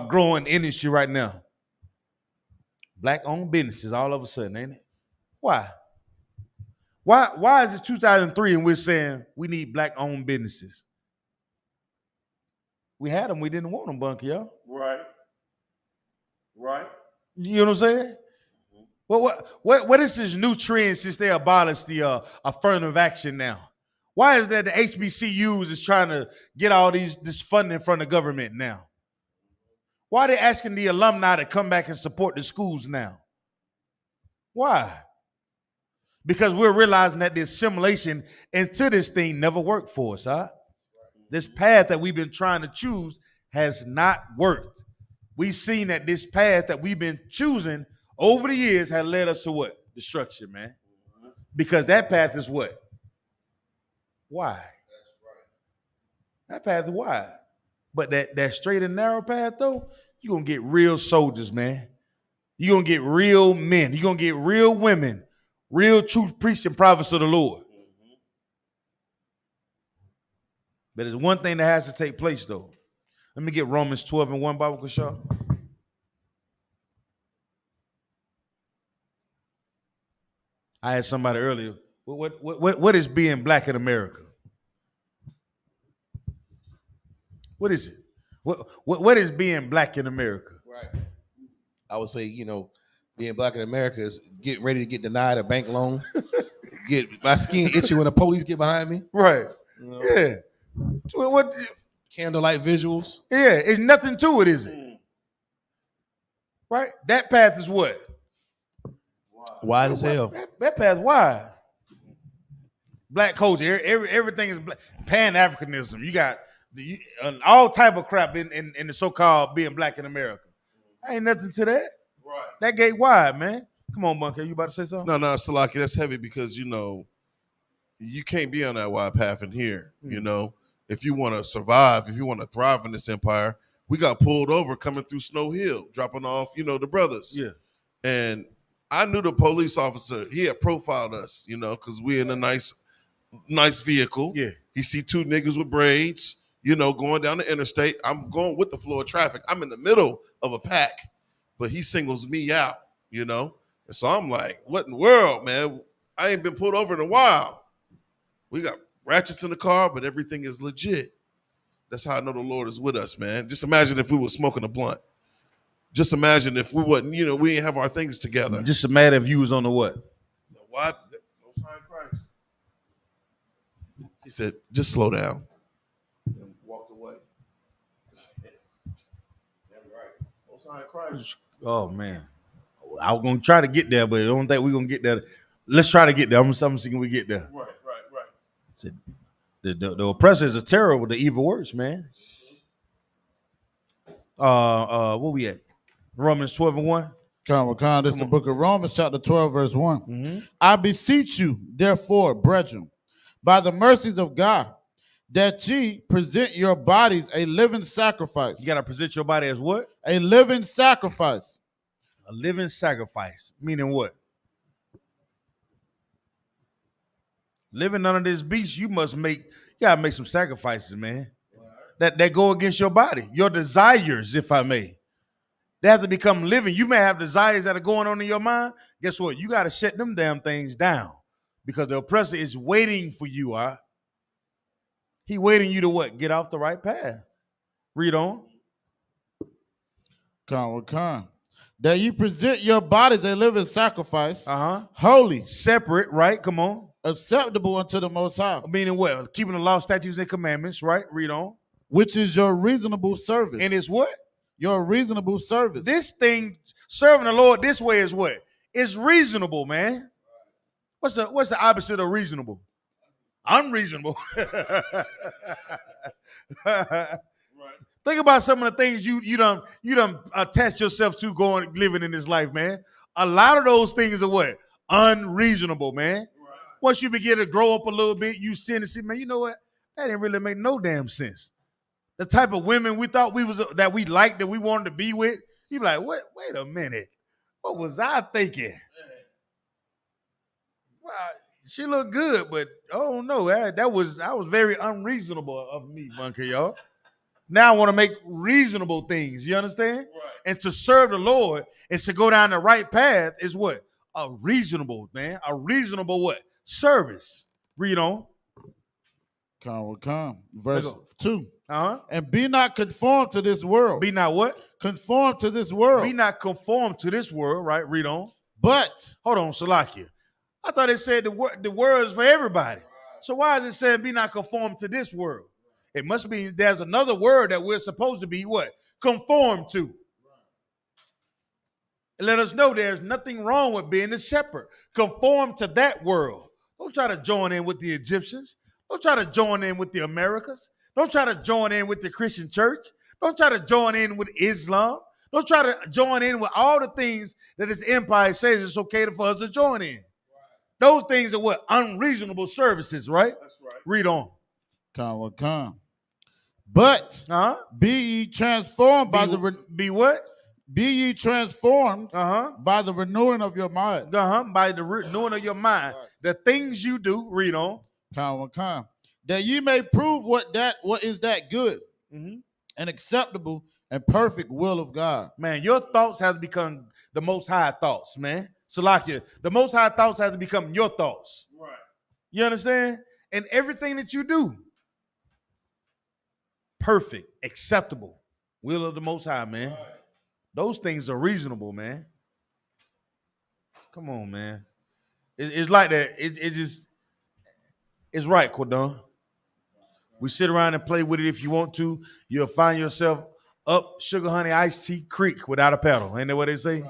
S3: growing industry right now? Black-owned businesses all of a sudden, ain't it? Why? Why is it 2003 and we're saying we need black-owned businesses? We had them, we didn't want them, Bunky, y'all. Right. You know what I'm saying? What is this new trend since they abolished the affirmative action now? Why is that the HBCUs is trying to get all this funding from the government now? Why are they asking the alumni to come back and support the schools now? Why? Because we're realizing that the assimilation into this thing never worked for us, huh? This path that we've been trying to choose has not worked. We've seen that this path that we've been choosing over the years has led us to what? Destruction, man. Because that path is what? Wide. That path is wide. But that straight and narrow path, though, you're going to get real soldiers, man. You're going to get real men. You're going to get real women, real truth priests and prophets of the Lord. But there's one thing that has to take place, though. Let me get Romans 12 and 1, Bible Kashaw. I had somebody earlier. What is being black in America? What is it? What is being black in America?
S8: Right. I would say, being black in America is getting ready to get denied a bank loan. Get my skin itchy when the police get behind me.
S3: Right.
S8: You know?
S3: Yeah. What?
S8: Candlelight visuals.
S3: Yeah, it's nothing to it, is it? Right? That path is what?
S8: Wide as hell.
S3: That path wide. Black culture, everything is black. Pan-Africanism. You got all type of crap in the so-called being black in America. Ain't nothing to that.
S7: Right.
S3: That gate wide, man. Come on, Bunker. You about to say something?
S7: No, Salaki, that's heavy because, you can't be on that wide path in here, If you want to survive, if you want to thrive in this empire, we got pulled over coming through Snow Hill, dropping off, the brothers.
S3: Yeah.
S7: And I knew the police officer. He had profiled us, because we in a nice vehicle.
S3: Yeah.
S7: He see two niggas with braids, going down the interstate. I'm going with the flow of traffic. I'm in the middle of a pack, but he singles me out, And so I'm like, what in the world, man? I ain't been pulled over in a while. We got ratchets in the car, but everything is legit. That's how I know the Lord is with us, man. Just imagine if we were smoking a blunt. Just imagine if we wasn't, we didn't have our things together.
S3: Just imagine if you was on the what?
S7: The what? Most High Christ. He said, just slow down. And walked away. Most High Christ.
S3: Oh, man. I was going to try to get there, but I don't think we're going to get there. Let's try to get there. I'm seeing we get there.
S7: Right.
S3: Said, the oppressors are terrible, the evil works, man. Where we at? Romans 12 and 1.
S6: This is the book of Romans, chapter 12, verse 1.
S3: Mm-hmm.
S6: I beseech you, therefore, brethren, by the mercies of God, that ye present your bodies a living sacrifice.
S3: You got to present your body as what?
S6: A living sacrifice.
S3: A living sacrifice. Meaning what? Living under this beast, you gotta make some sacrifices, man. That go against your body, your desires, if I may. They have to become living. You may have desires that are going on in your mind. Guess what? You got to shut them damn things down because the oppressor is waiting for you. He waiting you to what? Get off the right path. Read on.
S6: That you present your bodies a living sacrifice, holy,
S3: separate, right? Come on.
S6: Acceptable unto the Most High.
S3: Meaning what? Keeping the law, statutes, and commandments, right? Read on.
S6: Which is your reasonable service.
S3: And it's what?
S6: Your reasonable service.
S3: This thing, serving the Lord this way is what? It's reasonable, man. What's the opposite of reasonable? Unreasonable. Right. Think about some of the things you done attach yourself to living in this life, man. A lot of those things are what? Unreasonable, man. Right. Once you begin to grow up a little bit, you tend to see, man, you know what? That didn't really make no damn sense. The type of women we thought that we liked, that we wanted to be with, you be like, wait a minute. What was I thinking? Well, she looked good, but oh no, I was very unreasonable of me, Bunker, y'all. Now I want to make reasonable things. You understand? Right. And to serve the Lord is to go down the right path is what? A reasonable, man. A reasonable what? Service. Read on.
S6: Verse 2.
S3: Uh-huh.
S6: And be not conformed to this world.
S3: Be not what?
S6: Conformed to this world.
S3: Be not conformed to this world, right? Read on.
S6: But.
S3: Hold on, Salakia. I thought it said the word is for everybody. So why is it saying be not conformed to this world? It must be there's another word that we're supposed to be what? Conform to. And let us know there's nothing wrong with being a shepherd. Conform to that world. Don't try to join in with the Egyptians. Don't try to join in with the Americas. Don't try to join in with the Christian church. Don't try to join in with Islam. Don't try to join in with all the things that this empire says it's okay for us to join in. Those things are what? Unreasonable services, right? That's right. Read on.
S6: Come. But be ye transformed by the
S3: be what?
S6: Be ye transformed by the renewing of your mind.
S3: By the renewing of your mind. Right. The things you do, read on.
S6: Come. That ye may prove what is that good and acceptable and perfect will of God.
S3: Man, your thoughts have to become the most high thoughts, man. Salakia, the most high thoughts have to become your thoughts. Right. You understand? And everything that you do, perfect, acceptable, will of the most high, man. Right. Those things are reasonable, man. Come on, man. It's like that. It's right, Quadon. We sit around and play with it if you want to. You'll find yourself up Sugar Honey Iced Tea Creek without a paddle. Ain't that what they say?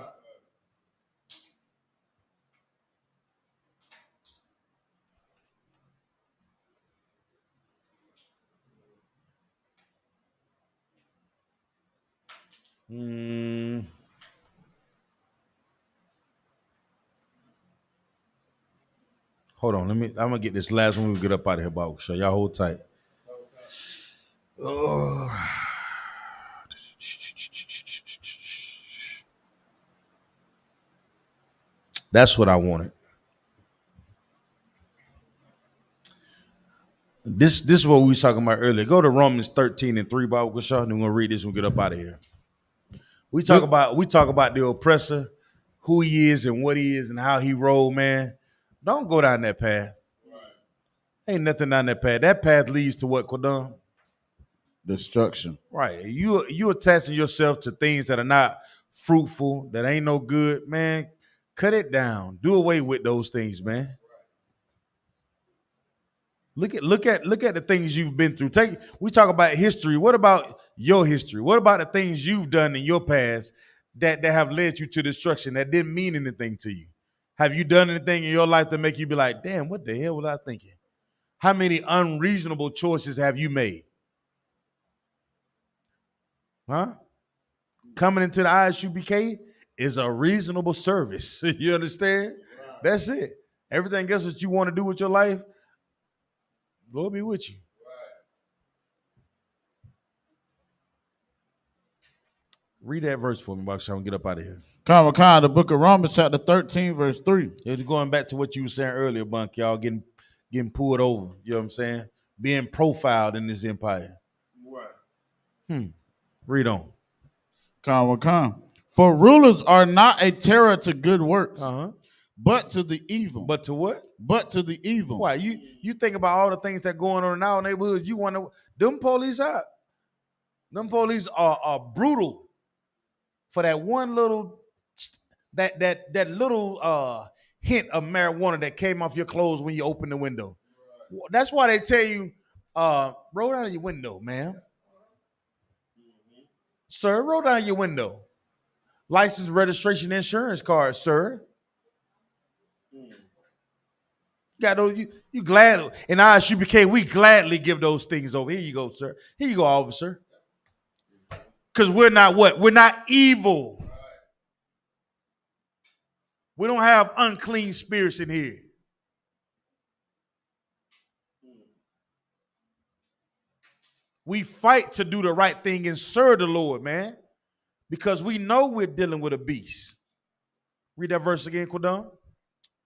S3: Hold on, I'm gonna get this last one. We get up out of here, Bob. So y'all hold tight. Oh. That's what I wanted. This is what we was talking about earlier. Go to Romans 13:3, Bob. We're gonna read this and we'll get up out of here. We talk about the oppressor, who he is and what he is and how he rolled, man. Don't go down that path. Right. Ain't nothing down that path. That path leads to what, Quadon?
S6: Destruction.
S3: Right. You attaching yourself to things that are not fruitful, that ain't no good, man. Cut it down. Do away with those things, man. Look at the things you've been through. We talk about history. What about your history? What about the things you've done in your past that have led you to destruction that didn't mean anything to you? Have you done anything in your life to make you be like, damn, what the hell was I thinking? How many unreasonable choices have you made? Huh? Coming into the I.S.U.P.K is a reasonable service. You understand? Right. That's it. Everything else that you want to do with your life, Lord be with you. Right. Read that verse for me, Mark, so I can get up out of here.
S6: Khan, the book of Romans, chapter 13, verse 3.
S3: It's going back to what you were saying earlier, Bunk, y'all getting pulled over. You know what I'm saying? Being profiled in this empire. Right. Read on.
S6: Khan. For rulers are not a terror to good works, but to the evil.
S3: But to what?
S6: But to the evil.
S3: Why? You think about all the things that going on in our neighborhoods. You want to them police out. Them police are brutal for that one little that little hint of marijuana that came off your clothes when you opened the window. Right. That's why they tell you, roll down your window, ma'am. Sir, roll down your window. License, registration, insurance card, sir. Got those, you glad in I.S.U.P.K, we gladly give those things over. Here you go, sir. Here you go, officer. Because we're not what? We're not evil. We don't have unclean spirits in here. We fight to do the right thing and serve the Lord, man. Because we know we're dealing with a beast. Read that verse again, Quadon.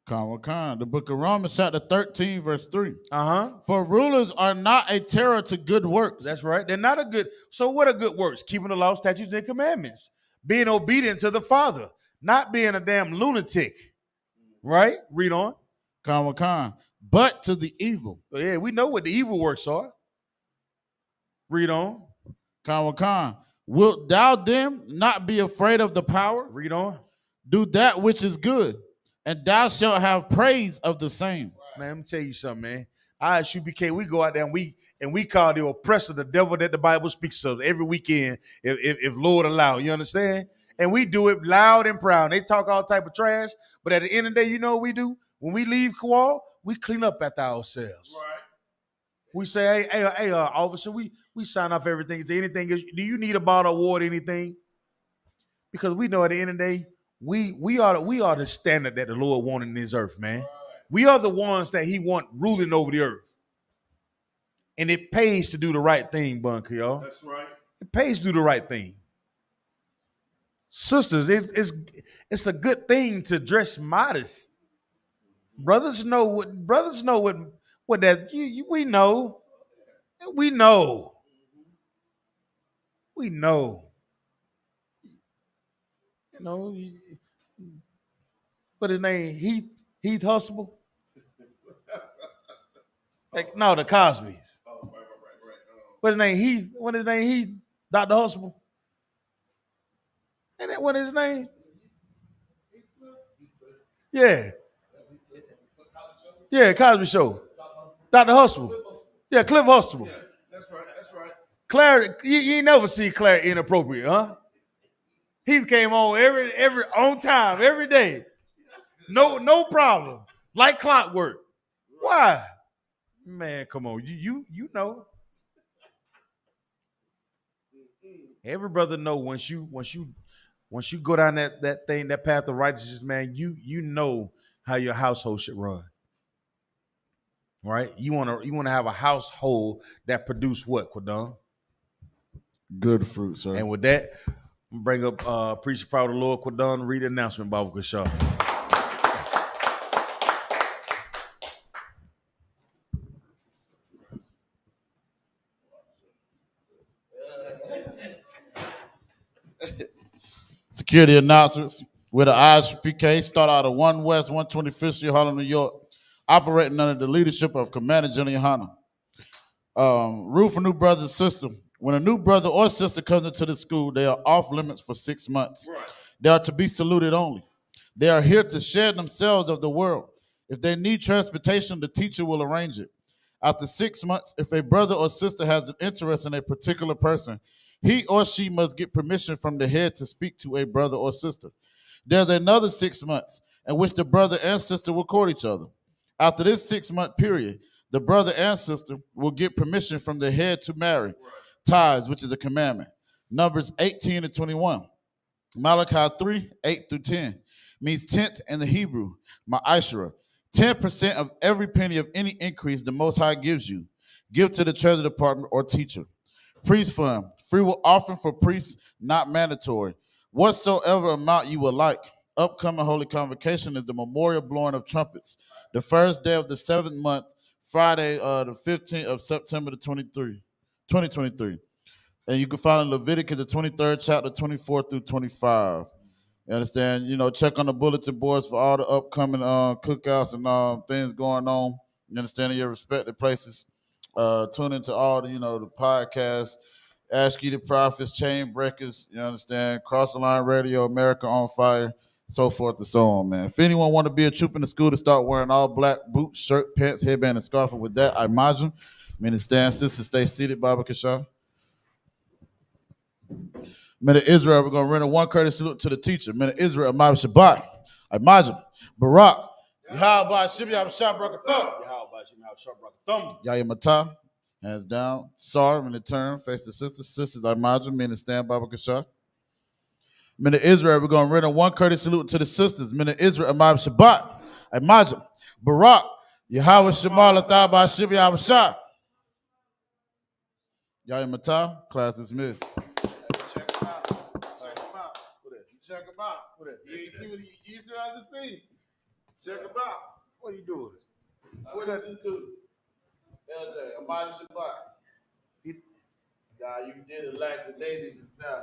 S6: Khan, the book of Romans, chapter 13, verse 3. For rulers are not a terror to good works.
S3: That's right. They're not a good. So what are good works? Keeping the law, statutes, and commandments. Being obedient to the Father. Not being a damn lunatic. Right? Read on.
S6: Khan. But to the evil.
S3: Yeah, we know what the evil works are. Read on.
S6: Khan. Wilt thou then not be afraid of the power?
S3: Read on.
S6: Do that which is good, and thou shalt have praise of the same.
S3: Man, let me tell you something, man. I.S.U.P.K, we go out there and we call the oppressor the devil that the Bible speaks of every weekend, if Lord allow. You understand? And we do it loud and proud. They talk all type of trash, but at the end of the day, you know what we do? When we leave Kowal, we clean up after ourselves. Right. We say, hey, officer, we sign off everything. Is there anything? Do you need a bottle of water, anything? Because we know at the end of the day, we are the standard that the Lord wanted in this earth, man. Right. We are the ones that He want ruling over the earth. And it pays to do the right thing, Bunker, y'all.
S7: That's right.
S3: It pays to do the right thing. Sisters, it's a good thing to dress modest. Brothers know what that we know. We know. We know. You know, what his name? Heath Hustable? Like, no, the Cosbys.
S7: Oh, right.
S3: What's his name? Heath. What his name? Heath. Dr. Hustable. Ain't that what his name? Yeah. Yeah, Cosby Show. Dr. Hustable. Yeah, Cliff Hustable.
S7: Yeah, that's right.
S3: Claire, you ain't never see Claire inappropriate, huh? He came on every on time, every day. No problem. Like clockwork. Why? Man, come on. You know. Every brother know once you go down that thing, that path of righteousness, man, you know how your household should run. Right? You wanna have a household that produce what, Quadon?
S6: Good fruit, sir.
S3: And with that, I'm bring up Preacher Proud of the Lord, Quadon, read the announcement, Baba Kashar.
S6: Security announcements with the I.S.U.P.K start out of 1 West 125th Street, Harlem, New York, operating under the leadership of Commander General YAHANNA. Rule for new brothers and sisters. When a new brother or sister comes into the school, they are off limits for 6 months. Right. They are to be saluted only. They are here to share themselves of the world. If they need transportation, the teacher will arrange it. After 6 months, if a brother or sister has an interest in a particular person, he or she must get permission from the head to speak to a brother or sister. There's another 6 months in which the brother and sister will court each other. After this 6-month period, the brother and sister will get permission from the head to marry. Tithes, which is a commandment. Numbers 18 and 21. Malachi 3, 8 through 10 means tenth in the Hebrew, ma'ashra. 10% of every penny of any increase the Most High gives you. Give to the Treasury Department or teacher. Priest fund, free will offering for priests, not mandatory. Whatsoever amount you would like. Upcoming Holy Convocation is the memorial blowing of trumpets. The first day of the 7th month, Friday, the 15th of September 2023. And you can find in Leviticus, the 23rd chapter, 24 through 25. You understand? You know, check on the bulletin boards for all the upcoming cookouts and things going on. You understand, in your respective places. Tune into all the, the podcasts, Ask You the Prophets, Chain Breakers, you understand, Cross the Line Radio, America on Fire, so forth and so on, man. If anyone want to be a troop in the school to start wearing all black boots, shirt, pants, headband, and scarf, with that, I imagine. Stand, sisters, stay seated, Baba Kashar. Men of Israel, we're going to render one courteous salute to the teacher. Men of Israel, Imam Shabbat, Imagine, Barak, Yahweh Shibbi Abshah Brakathum, Yahya Matah, hands down, Sar, in the turn, face the sisters, Imagine, men stand, Baba Kashar. Men of Israel, we're going to render one courteous salute to the sisters. Men of Israel, Imam Shabbat, Imagine, Barak, Yahweh Shemal Athaba Shibbi Abshah. Yahya Matah, class dismissed. Check him out. You ain't see what you see what I just seen. Check him out.
S3: What are you doing?
S6: What did you do? LJ, Amadi Shabbat. You did it lax and daisy just now.